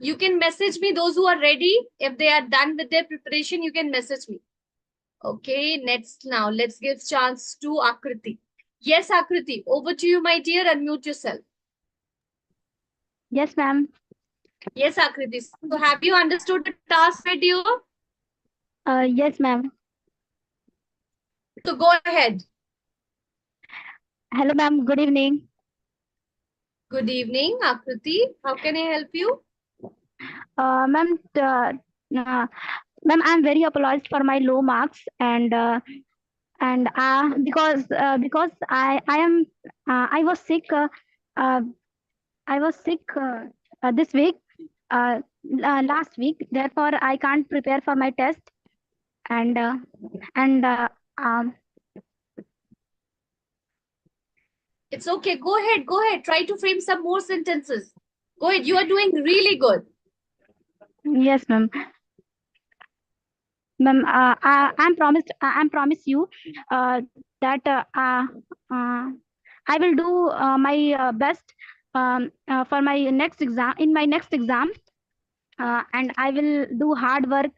You can message me those who are ready. If they are done with their preparation, you can message me. Okay, next now. Let's give chance to Akriti. Yes, Akriti. Over to you, my dear. Unmute yourself.
Yes, ma'am.
Yes, Akriti. So have you understood the task, my dear?
Yes, ma'am.
So go ahead.
Hello, ma'am. Good evening.
Good evening, Akriti. How can I help you?
Ma'am, ma'am, I'm very apologized for my low marks and because I was sick. I was sick this week, last week. Therefore, I can't prepare for my test. And
It's okay. Go ahead. Go ahead. Try to frame some more sentences. Go ahead. You are doing really good.
yes, ma'am. Ma'am, I'm promise you that I will do my best for my next exam in my next exam. And I will do hard work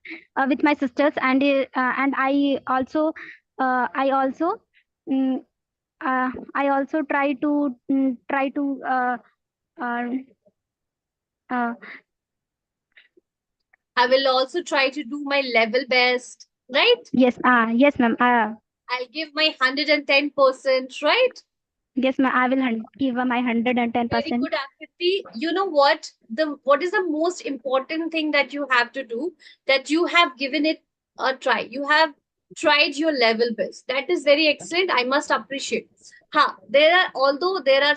with my sisters, and I also mm, I also try to uh, uh,
I will also try to do my level best, right?
yes, yes, ma'am.
I'll give my 110%, right?
Yes, ma'am. I will give my 110%.
Very good, Akriti. You know what? What is the most important thing that you have to do? That you have given it a try. You have tried your level best. That is very excellent. I must appreciate. Although there are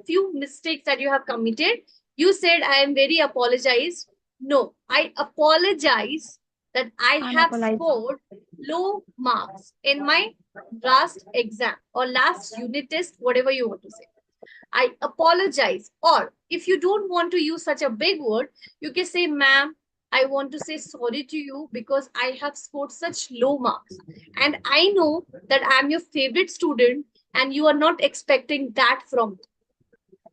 few mistakes that you have committed. You said I am very apologized. No, I apologize that I have scored low marks in my last exam or last unit test, whatever you want to say. I apologize. Or if you don't want to use such a big word, you can say, ma'am, I want to say sorry to you because I have scored such low marks. And I know that I'm your favorite student and you are not expecting that from me.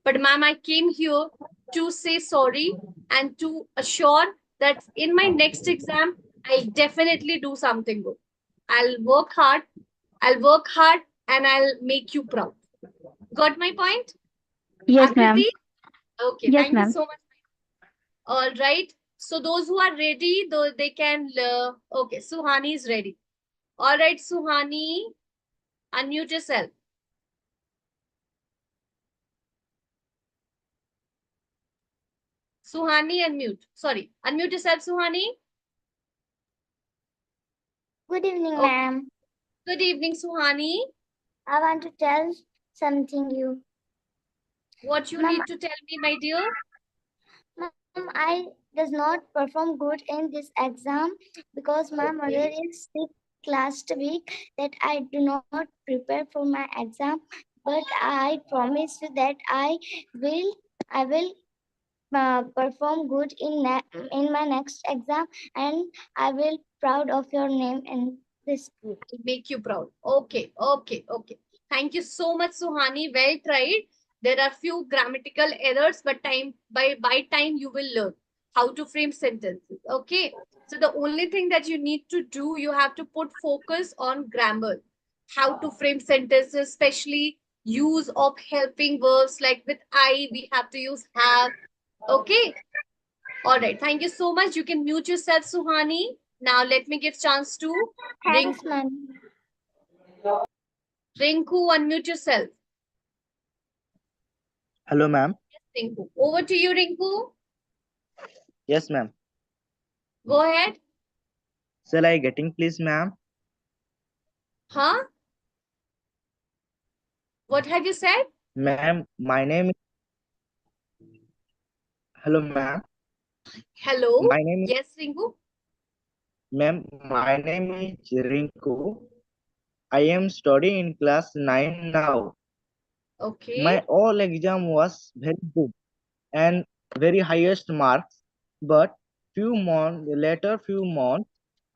But ma'am, I came here to say sorry and to assure that in my next exam, I'll definitely do something good. I'll work hard and I'll make you proud. Got my point?
Yes, ma'am.
Okay,
yes,
thank you so much. All right. So those who are ready, though they can. Okay, Suhani is ready. All right, Suhani, unmute yourself. Suhani, unmute. Sorry, unmute yourself, Suhani.
Good evening, ma'am.
Good evening, Suhani.
I want to tell something you.
What you need to tell me, my dear?
I does not perform good in this exam because my mother is sick last week that I do not prepare for my exam, but I promise you that will I will perform good in my next exam, and I will proud of your name in this school.
Make you proud. Okay, okay, okay. Thank you so much, Suhani. Well tried. There are few grammatical errors, but by time you will learn how to frame sentences. Okay. So the only thing that you need to do, you have to put focus on grammar, how to frame sentences, especially use of helping verbs like with I, we have to use have. Okay. All right. Thank you so much. You can mute yourself, Suhani. Now let me give chance to
Thanks,
Rinku.
ma'am.
Rinku, unmute yourself.
Hello, ma'am.
Yes, Rinku. Over to you, Rinku.
Yes, ma'am.
Go ahead.
Shall I getting, please, ma'am?
Huh? What have you said?
Ma'am, my name is. Hello, ma'am.
Hello.
My name is.
Yes, Rinku.
Ma'am, my name is Rinku. I am studying in class 9 now.
Okay.
My all exam was very good and very highest marks, but few months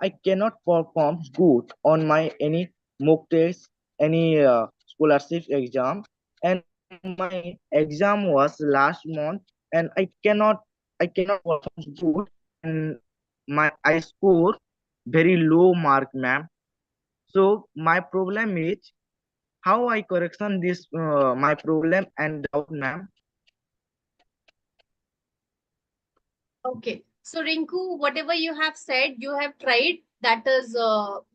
I cannot perform good on my any mock test, any scholarship exam, and my exam was last month, and I cannot perform good, and I score very low mark, ma'am. So my problem is how I correction this my problem and doubt, ma'am.
Okay. So, Rinku, whatever you have said, you have tried. That is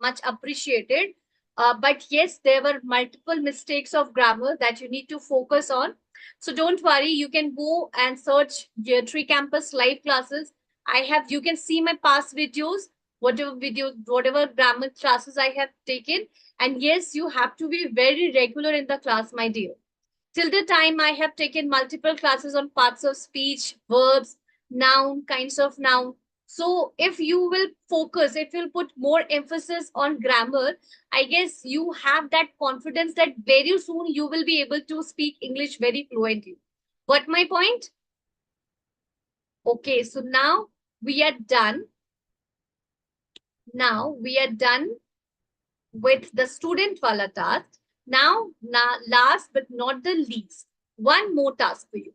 much appreciated. But yes, there were multiple mistakes of grammar that you need to focus on. So don't worry, you can go and search your TreeCampus live classes. You can see my past videos, whatever grammar classes I have taken. And yes, you have to be very regular in the class, my dear. Till the time I have taken multiple classes on parts of speech, verbs, noun, kinds of noun. So if you will focus, if you'll put more emphasis on grammar, I guess you have that confidence that very soon you will be able to speak English very fluently. Got my point? Okay, so now we are done. Now we are done with the student wala task. Now, last but not the least, one more task for you.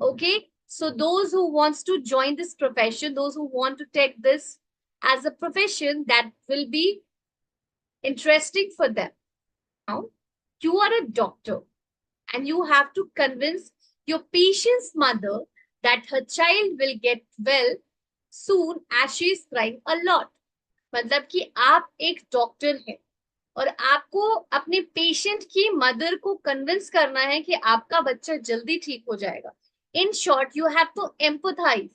Okay, so those who wants to join this profession, those who want to take this as a profession, that will be interesting for them. Now, you are a doctor and you have to convince your patient's mother that her child will get well soon as she is crying a lot. मतलब कि आप एक doctor हैं और आपको अपने patient की mother को कन्विंस करना है कि आपका बच्चा जल्दी ठीक हो जाएगा. In short you have to empathise,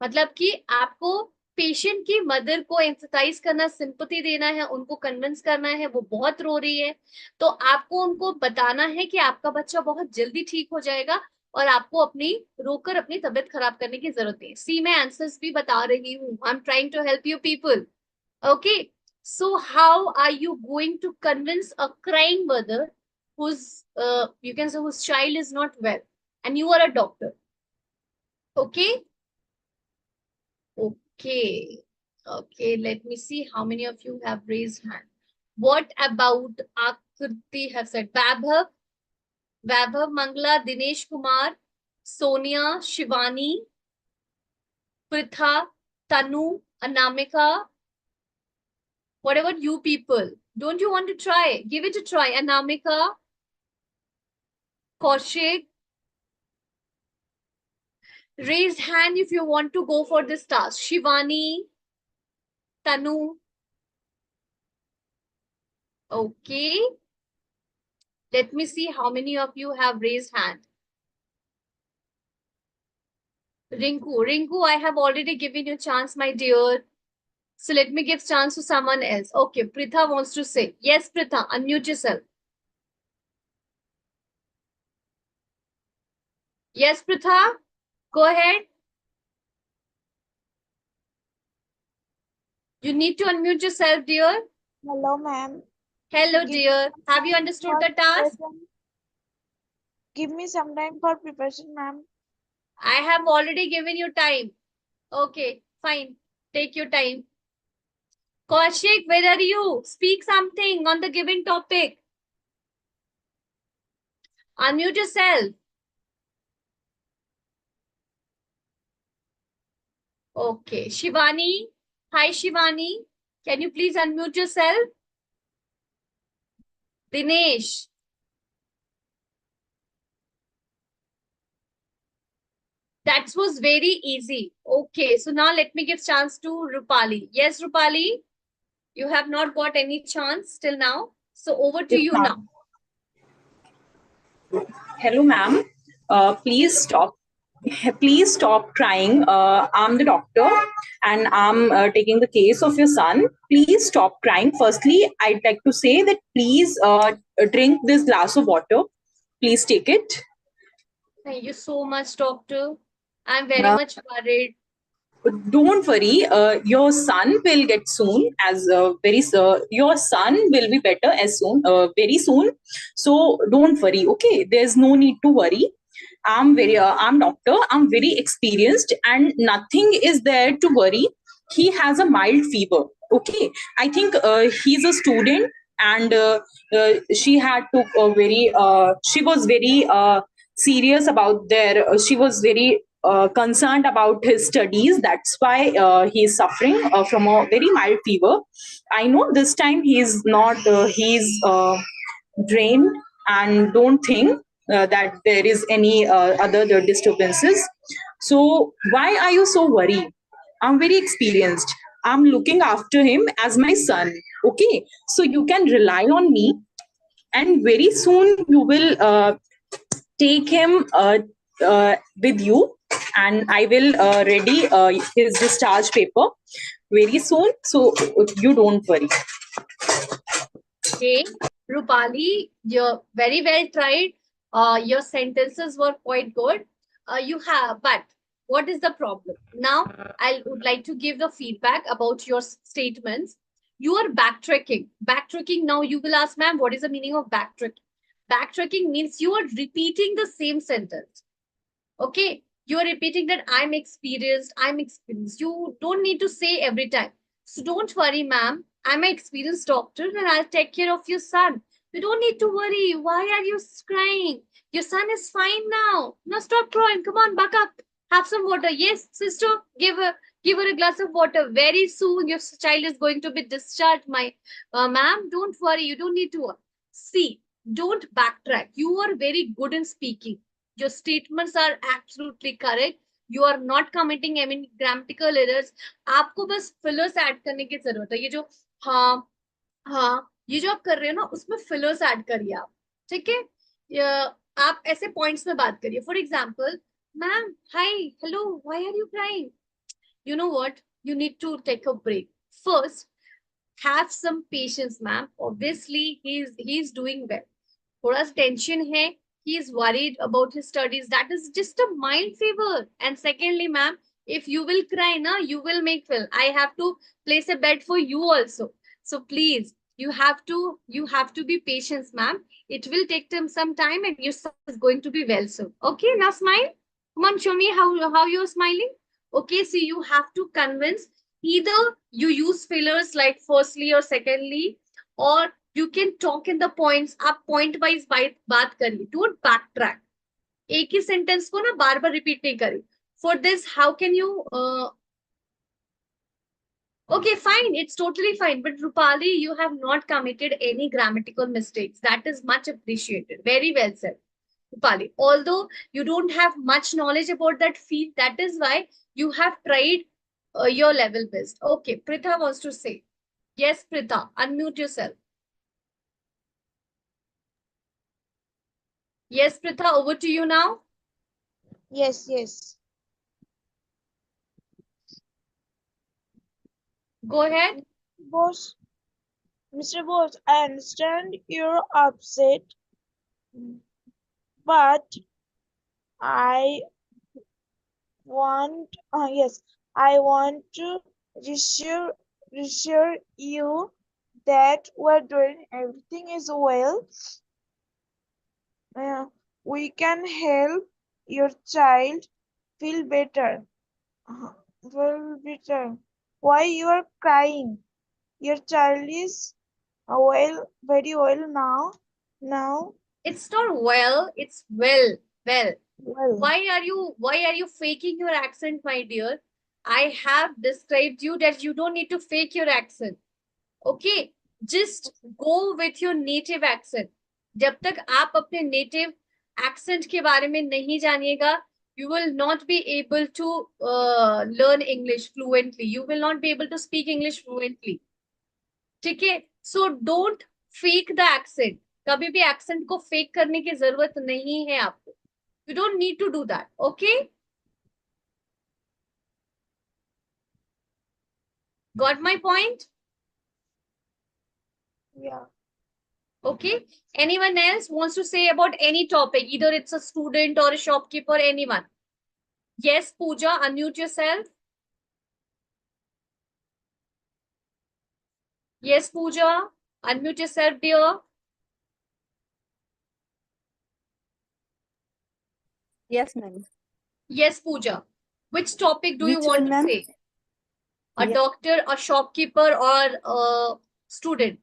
मतलब कि आपको पेशेंट की मदर को एम्पथाइज करना, सिंपैथी देना है, उनको कन्विंस करना है, वो बहुत रो रही है, तो आपको उनको बताना है कि आपका बच्चा बहुत जल्दी ठीक हो जाएगा और आपको अपनी रोकर अपनी तबीयत खराब करने की जरूरत नहीं. सी मैं आंसर्स भी बता रही हूँ. I am trying to help you people. Okay, so how are you going to convince a crying mother whose you can say whose child is not well and you are a doctor? Okay, okay, let me see how many of you have raised hand. What about Akriti have said? Vaibhav, Mangla, Dinesh Kumar, Sonia, Shivani, Pritha, Tanu, Anamika. What about you people? Don't you want to try? Give it a try. Anamika, Kaushik, raise hand if you want to go for this task. Shivani, Tanu. Okay. Let me see how many of you have raised hand. Rinku, I have already given you a chance, my dear. So let me give chance to someone else. Okay, Pritha wants to say. Yes, Pritha, unmute yourself. Yes, Pritha. Go ahead. You need to unmute yourself, dear.
Hello, ma'am.
Hello, dear. Have you understood the task?
Give me some time for preparation, ma'am.
I have already given you time. Okay, fine. Take your time. Kaushik, where are you? Speak something on the given topic. Unmute yourself. Okay, Shivani. Hi, Shivani. Can you please unmute yourself? Dinesh. That was very easy. Okay, so now let me give chance to Rupali. Yes, Rupali, you have not got any chance till now. So over to you now.
Hello, ma'am. Please stop. Please stop crying. I'm the doctor and I'm taking the case of your son. Please stop crying. Firstly, I'd like to say that please drink this glass of water. Please take it.
Thank you so much, doctor. I'm very much worried.
Don't worry, your son will get soon as your son will be better as soon very soon, so don't worry. Okay, there's no need to worry. I'm doctor, I'm very experienced and nothing is there to worry. He has a mild fever. Okay, I think he's a student and she had to very she was very serious about their she was very concerned about his studies. That's why he is suffering from a very mild fever. I know this time he's not he's drained, and don't think that there is any other disturbances. So why are you so worried? I'm very experienced. I'm looking after him as my son. Okay, so you can rely on me, and very soon you will take him with you, and I will ready his discharge paper very soon, so you don't worry.
Okay, Rupali, you're very well tried. Your sentences were quite good. You have, but what is the problem? Now, I would like to give the feedback about your statements. You are backtracking. Backtracking, now you will ask, ma'am, what is the meaning of backtracking? Backtracking means you are repeating the same sentence. Okay, you are repeating that I'm experienced, I'm experienced. You don't need to say every time. So don't worry, ma'am. I'm an experienced doctor and I'll take care of your son. You don't need to worry. Why are you crying? Your son is fine now. Now stop crying. Come on, back up. Have some water. Yes, sister, give her a glass of water. Very soon your child is going to be discharged. My ma'am, don't worry. You don't need to worry. See, don't backtrack. You are very good in speaking. Your statements are absolutely correct. You are not committing any grammatical errors. आपको बस fillers add करने की जरूरत है. ये जो हाँ हाँ ये जो आप कर रहे हो ना उसमें fillers add करिए आप. ठीक है? आप ऐसे points में बात करिए. For example, ma'am, hi, hello, why are you crying? You know what? You need to take a break. First, have some patience, ma'am. Obviously, he's doing well. थोड़ा टेंशन है. He is worried about his studies. That is just a mild fever. And secondly, ma'am, if you will cry, na, you will make well. I have to place a bed for you also. So please, you have to be patient, ma'am. It will take them some time, and your son is going to be well soon. Okay, now smile. Come on, show me how you're smiling. Okay, so you have to convince. Either you use fillers like firstly or secondly, or you can talk in the points. आप point wise बात करिए. Don't backtrack. एक ही sentence को ना बार बार repeat नहीं करिए. For this, how can you? Okay, fine. It's totally fine. But Rupali, you have not committed any grammatical mistakes. That is much appreciated. Very well said, Rupali. Although you don't have much knowledge about that field, that is why you have tried your level best. Okay, Pritha wants to say. Yes, Pritha, unmute yourself. Yes, Pritha, over to you now.
Yes, yes.
Go ahead.
Boss, Mr. Boss, I understand you're upset, but I I want to reassure you that we're doing everything is well. We can help your child feel better. Feel better. Why you are crying? Your child is very well now. Now,
It's not well, it's well. Well.
well.
Why are you faking your accent, my dear? I have described you that you don't need to fake your accent. Okay? Just go with your native accent. जब तक आप अपने native accent के बारे में नहीं जानिएगा, you will not be able to learn English fluently. You will not be able to speak English fluently. ठीक है? So don't fake the accent. कभी भी accent को fake करने की जरूरत नहीं है आपको. You don't need to do that. Okay? Got my point?
Yeah.
Okay. Anyone else wants to say about any topic? Either it's a student or a shopkeeper, anyone. Yes, Pooja, unmute yourself. Yes, Pooja, unmute yourself, dear.
Yes, ma'am.
Yes, Pooja. Which topic do you
Which
want
one,
to
ma'am?
say? A
Yeah.
doctor, a shopkeeper, or a student?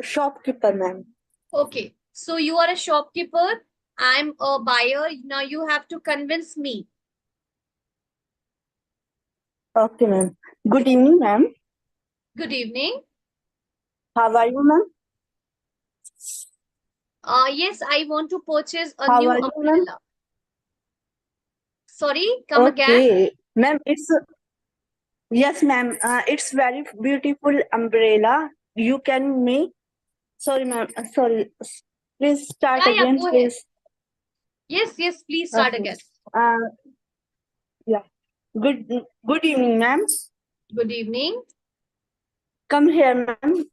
Shopkeeper, ma'am.
Okay. So you are a shopkeeper. I'm a buyer. Now you have to convince me.
Okay, ma'am. Good evening, ma'am.
Good evening.
How are you, ma'am?
Yes, I want to purchase a
How
new
are you, ma'am?
umbrella. Sorry, come again.
Okay, ma'am. Yes, ma'am. It's very beautiful umbrella. You can make. Sorry, ma'am. Sorry. Please start
Yeah,
again,
go ahead.
please.
Yes, please start
Okay.
again.
Yeah. Good evening, ma'am.
Good evening.
Come here, ma'am.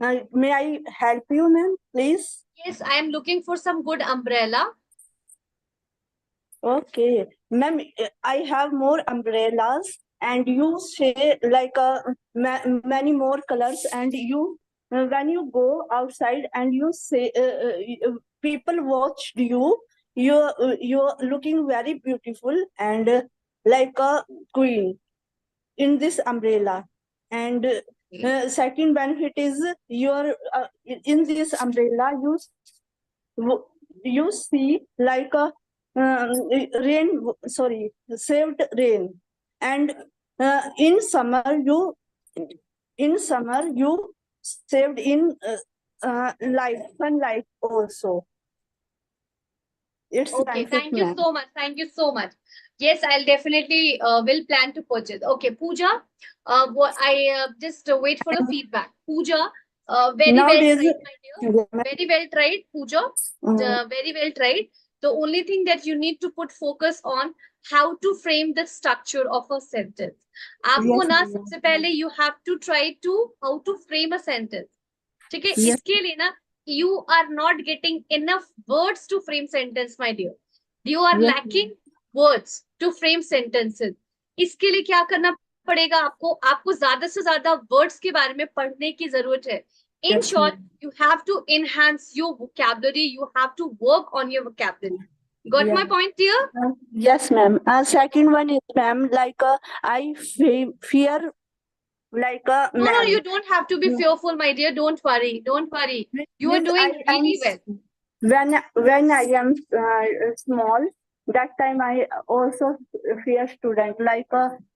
And may I help you, ma'am, please?
Yes, I am looking for some good umbrella.
Okay, ma'am, I have more umbrellas, and you say like many more colors, and you when you go outside and you say people watched you, you're looking very beautiful and like a queen in this umbrella. And second benefit is your in this umbrella you see like a rain, sorry, saved rain. And in summer you saved in light, sunlight also. It's
Okay,
benefit,
thank you
ma'am.
so much. Thank you so much. Yes, I'll definitely will plan to purchase. Okay, Pooja, what I just wait for the feedback. Pooja, very well
Nowadays,
tried, my dear. Very well tried, Pooja. Very well tried. The only thing that you need to put focus on how to frame the structure of a sentence. आपको ना सबसे पहले you have to try to how to frame a sentence. ठीक है?
Yes.
इसके लिए ना you are not getting enough words to frame sentence, my dear. You are
Yes,
lacking words to frame sentences. इसके लिए क्या करना पड़ेगा आपको? आपको ज्यादा से ज्यादा words के बारे में पढ़ने की जरूरत है. In
Yes,
short,
ma'am.
you have to enhance your vocabulary. You have to work on your vocabulary. Got
Yeah.
my point, dear?
Yes, ma'am. Second one is, ma'am, like I fear like a
No,
man.
you don't have to be fearful, my dear. Don't worry. Don't worry. You are
Means
doing
I am
really well.
when I am small, that time I also fear student like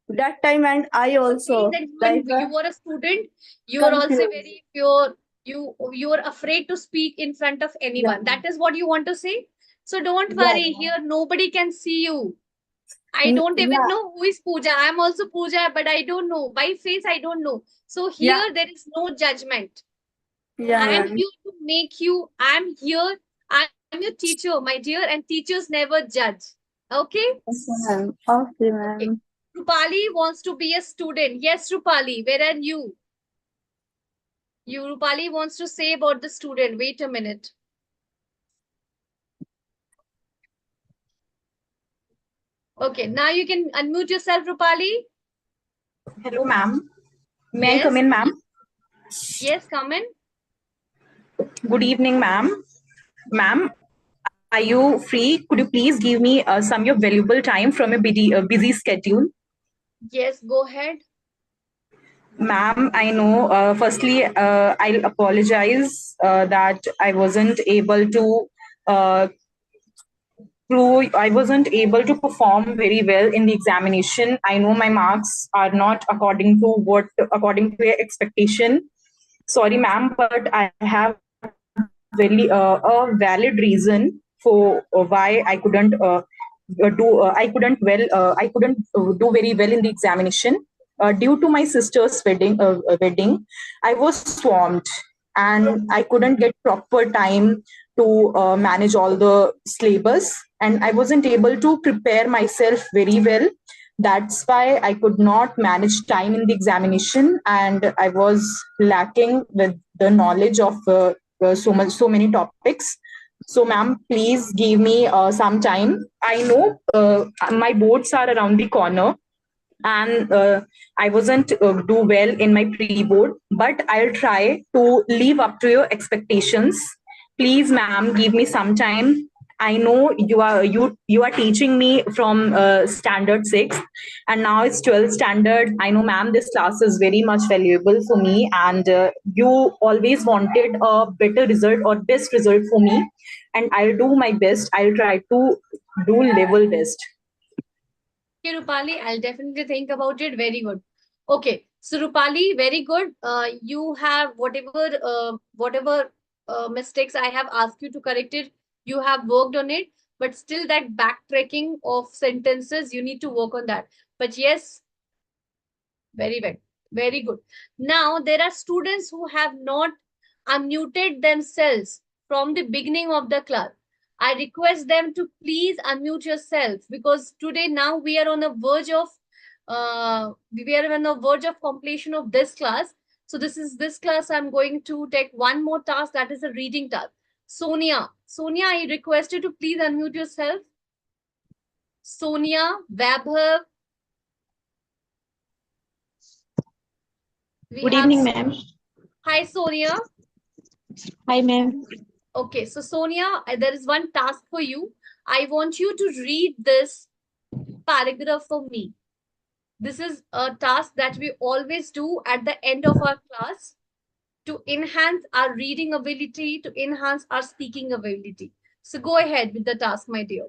that time, and I also
That
like
when you were a student, you are also
confused.
very pure. You are afraid to speak in front of anyone.
Yeah.
That is what you want to say. So don't
Yeah,
worry.
yeah.
Here, nobody can see you. I don't even
Yeah,
know who is Pooja. I'm also Pooja, but I don't know. By face, I don't know. So
yeah,
here, there is no judgment.
yeah,
I am
ma'am.
here to make you. I'm here. I'm your teacher, my dear, and teachers never judge. Okay?
Okay, ma'am. Okay,
Okay.
ma'am.
Rupali wants to be a student. Yes, Rupali, where are you? Rupali wants to say about the student. Wait a minute. Okay, now you can unmute yourself, Rupali.
Hello, ma'am. May I come in, ma'am?
Yes, come in.
Good evening, ma'am. Ma'am, are you free? Could you please give me some of your valuable time from your busy schedule?
Yes, go ahead.
Ma'am, I know. Firstly, I'll apologize that I wasn't able to I wasn't able to perform very well in the examination. I know my marks are not according to your expectation. Sorry, ma'am, but I have very a valid reason for why I couldn't do very well in the examination. Due to my sister's wedding, I was swamped and I couldn't get proper time to manage all the syllabus, and I wasn't able to prepare myself very well. That's why I could not manage time in the examination, and I was lacking with the knowledge of so many topics. So, ma'am, please give me some time. I know my boards are around the corner, and I wasn't do well in my pre-board, but I'll try to live up to your expectations. Please, ma'am, give me some time. I know you are teaching me from standard 6, and now it's 12th standard. I know, ma'am, this class is very much valuable for me, and you always wanted a better result or best result for me, and I'll do my best. I'll try to do level best.
Okay, Rupali, I'll definitely think about it. Very good. Okay, so Rupali, very good. You have whatever mistakes I have asked you to correct it, you have worked on it, but still that backtracking of sentences, you need to work on that. But yes, very well, very good. Now there are students who have not unmuted themselves from the beginning of the class. I request them to please unmute yourself, because today now we are on the verge of completion of this class. So this class I'm going to take one more task, that is a reading task. Sonia, I request you to please unmute yourself. Sonia, Vaibhav.
Good evening, ma'am.
Hi, Sonia.
Hi, ma'am.
Okay, so Sonia, there is one task for you. I want you to read this paragraph for me. This is a task that we always do at the end of our class to enhance our reading ability, to enhance our speaking ability. So go ahead with the task, my dear.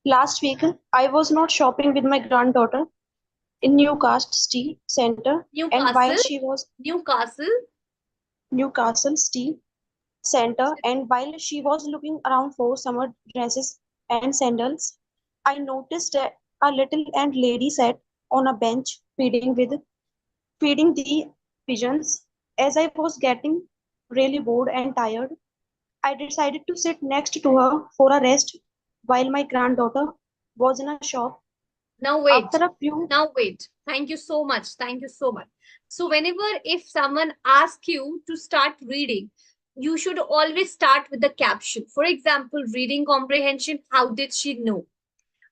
Last week, I was not shopping with my granddaughter in Newcastle Center, and while she was Newcastle Center, and while she was looking around for summer dresses and sandals, I noticed that a little ant lady sat on a bench feeding the pigeons. As I was getting really bored and tired, I decided to sit next to her for a rest while my granddaughter was in a shop.
Now wait.
After a few
Now wait. Thank you so much. Thank you so much. So whenever if someone asks you to start reading, you should always start with the caption. For example, reading comprehension. How did she know?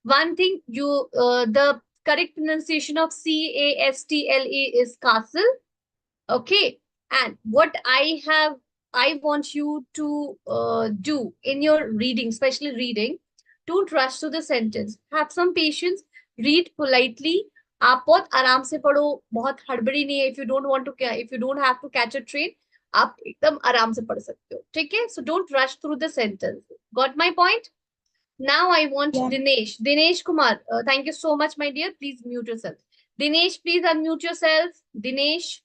One thing, the correct pronunciation of CASTLE is castle. Okay. And what I want you to do in your reading, especially reading, don't rush to the sentence. Have some patience. Read politely. आप बहुत आराम से पढ़ो, बहुत हड़बड़ी नहीं है. If you don't have to catch a train, आप एकदम आराम से पढ़ सकते हो. ठीक है? So don't rush through the sentence. Got my point? Now I want Dinesh. Dinesh Kumar. Thank you so much, my dear. Please mute yourself. Dinesh, please unmute yourself. Dinesh.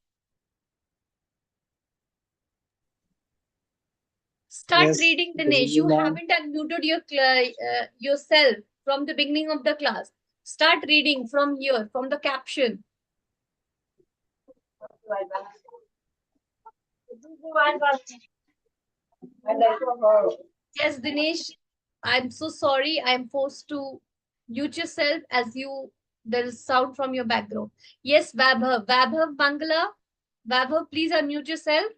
Start reading, Dinesh. You haven't unmuted yourself from the beginning of the class. Start reading from here, from the caption. Yes, Dinesh. I'm so sorry. I'm forced to mute yourself as there is sound from your background. Yes, Vaibhav. Vaibhav Bangla. Vaibhav, please unmute yourself.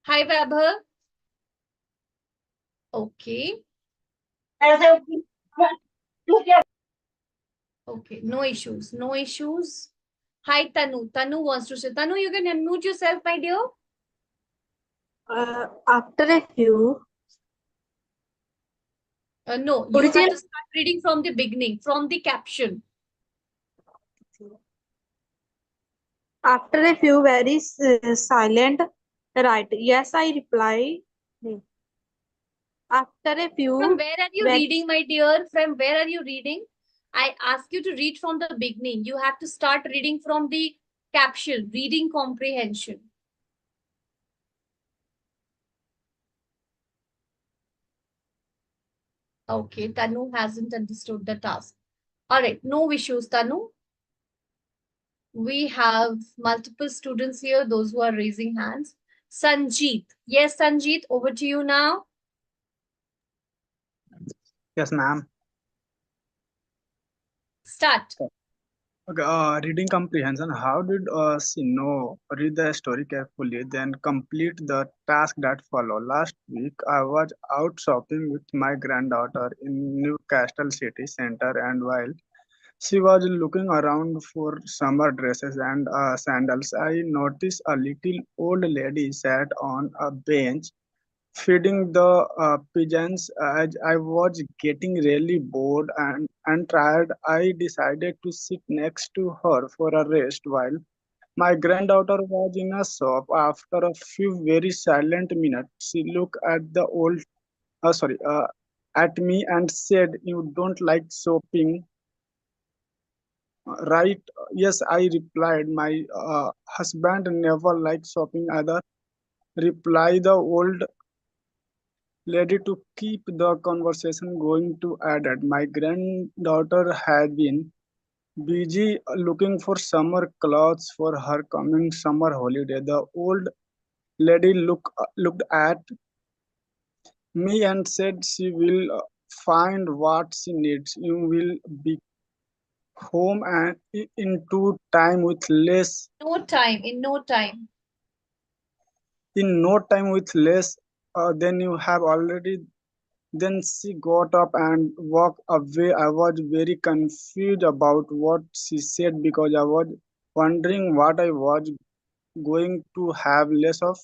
Hi, Vaibhav. Okay. Okay, no issues, no issues. Hi, Tanu. Tanu wants to say. Tanu, you can unmute yourself, my dear.
After a few.
No, you have to start reading from the beginning, from the caption.
After a few very silent, right? Yes, I reply. After a few.
From where are you reading, my dear? From where are you reading? I ask you to read from the beginning. You have to start reading from the caption, reading comprehension. Okay, Tanu hasn't understood the task. All right, no issues, Tanu. We have multiple students here, those who are raising hands. Sanjeet. Yes, Sanjeet, over to you now.
Yes, ma'am.
Start.
Okay, reading comprehension. How did she know? Read the story carefully, then complete the task that follow. Last week, I was out shopping with my granddaughter in Newcastle city center, and while she was looking around for summer dresses and sandals, I noticed a little old lady sat on a bench feeding the pigeons. As I was getting really bored and tired, I decided to sit next to her for a rest while my granddaughter was in a shop. After a few very silent minutes, she looked at the at me and said, "You don't like shopping, right?" Yes, I replied. My husband never liked shopping either. Reply the old lady to keep the conversation going to added. My granddaughter had been busy looking for summer clothes for her coming summer holiday. The old lady looked at me and said she will find what she needs. You will be home and into time with less
No time, in no time.
in no time with less than you have already. Then she got up and walked away. I was very confused about what she said because I was wondering what I was going to have less of.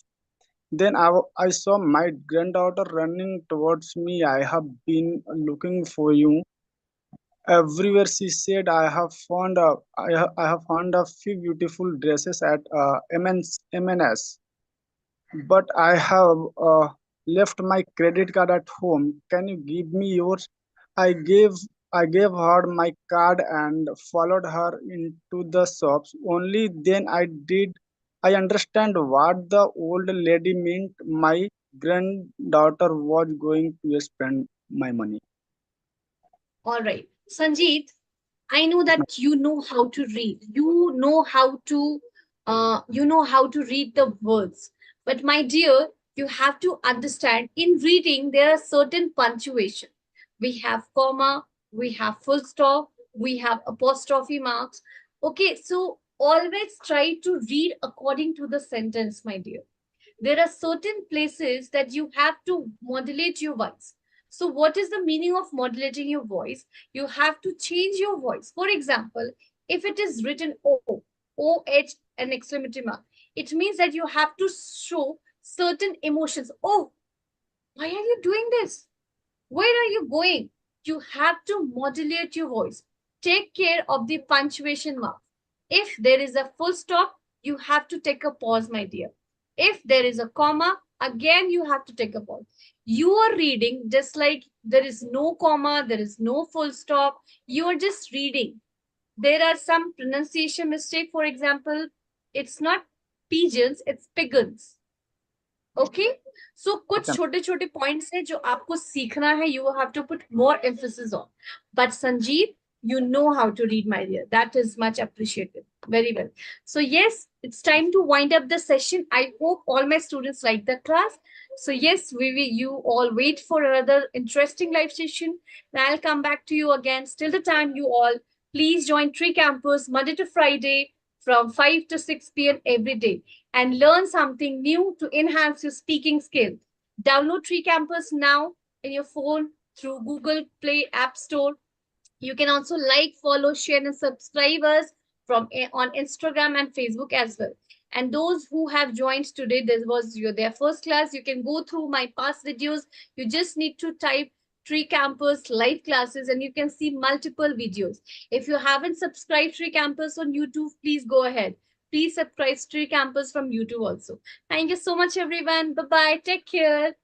Then I saw my granddaughter running towards me. "I have been looking for you everywhere," she said. I have found a few beautiful dresses at M&S, but I have left my credit card at home. Can you give me yours?" I gave I gave her my card and followed her into the shops. Only then I understand what the old lady meant. My granddaughter was going to spend my money.
All right. Sanjeet, I know that you know how to read. You know how to read the words. But my dear, you have to understand in reading there are certain punctuation. We have comma, we have full stop, we have apostrophe marks. Okay, so always try to read according to the sentence, my dear. There are certain places that you have to modulate your voice. So, what is the meaning of modulating your voice? You have to change your voice. For example, if it is written OH, an exclamatory mark, it means that you have to show certain emotions. Oh, why are you doing this? Where are you going? You have to modulate your voice. Take care of the punctuation mark. If there is a full stop, you have to take a pause, my dear. If there is a comma, again you have to take a pause. You are reading just like there is no comma, there is no full stop. You are just reading. There are some pronunciation mistake. For example, it's not pigeons, it's pigeons. Okay so कुछ छोटे छोटे points हैं जो आपको सीखना है you have to put more emphasis on but Sanjeev you know how to read, my dear. That is much appreciated. Very well. So yes, it's time to wind up the session. I hope all my students like the class. So yes, you all wait for another interesting live session, and I'll come back to you again. Till the time, you all please join TreeCampus Monday to Friday from 5 to 6 p.m. every day and learn something new to enhance your speaking skill. Download TreeCampus now in your phone through Google Play App Store. You can also like, follow, share, and subscribe us from on Instagram and Facebook as well. And those who have joined today, this was their first class. You can go through my past videos. You just need to type TreeCampus live classes, and you can see multiple videos. If you haven't subscribed TreeCampus on YouTube, please go ahead. Please subscribe TreeCampus from YouTube also. Thank you so much, everyone. Bye bye. Take care.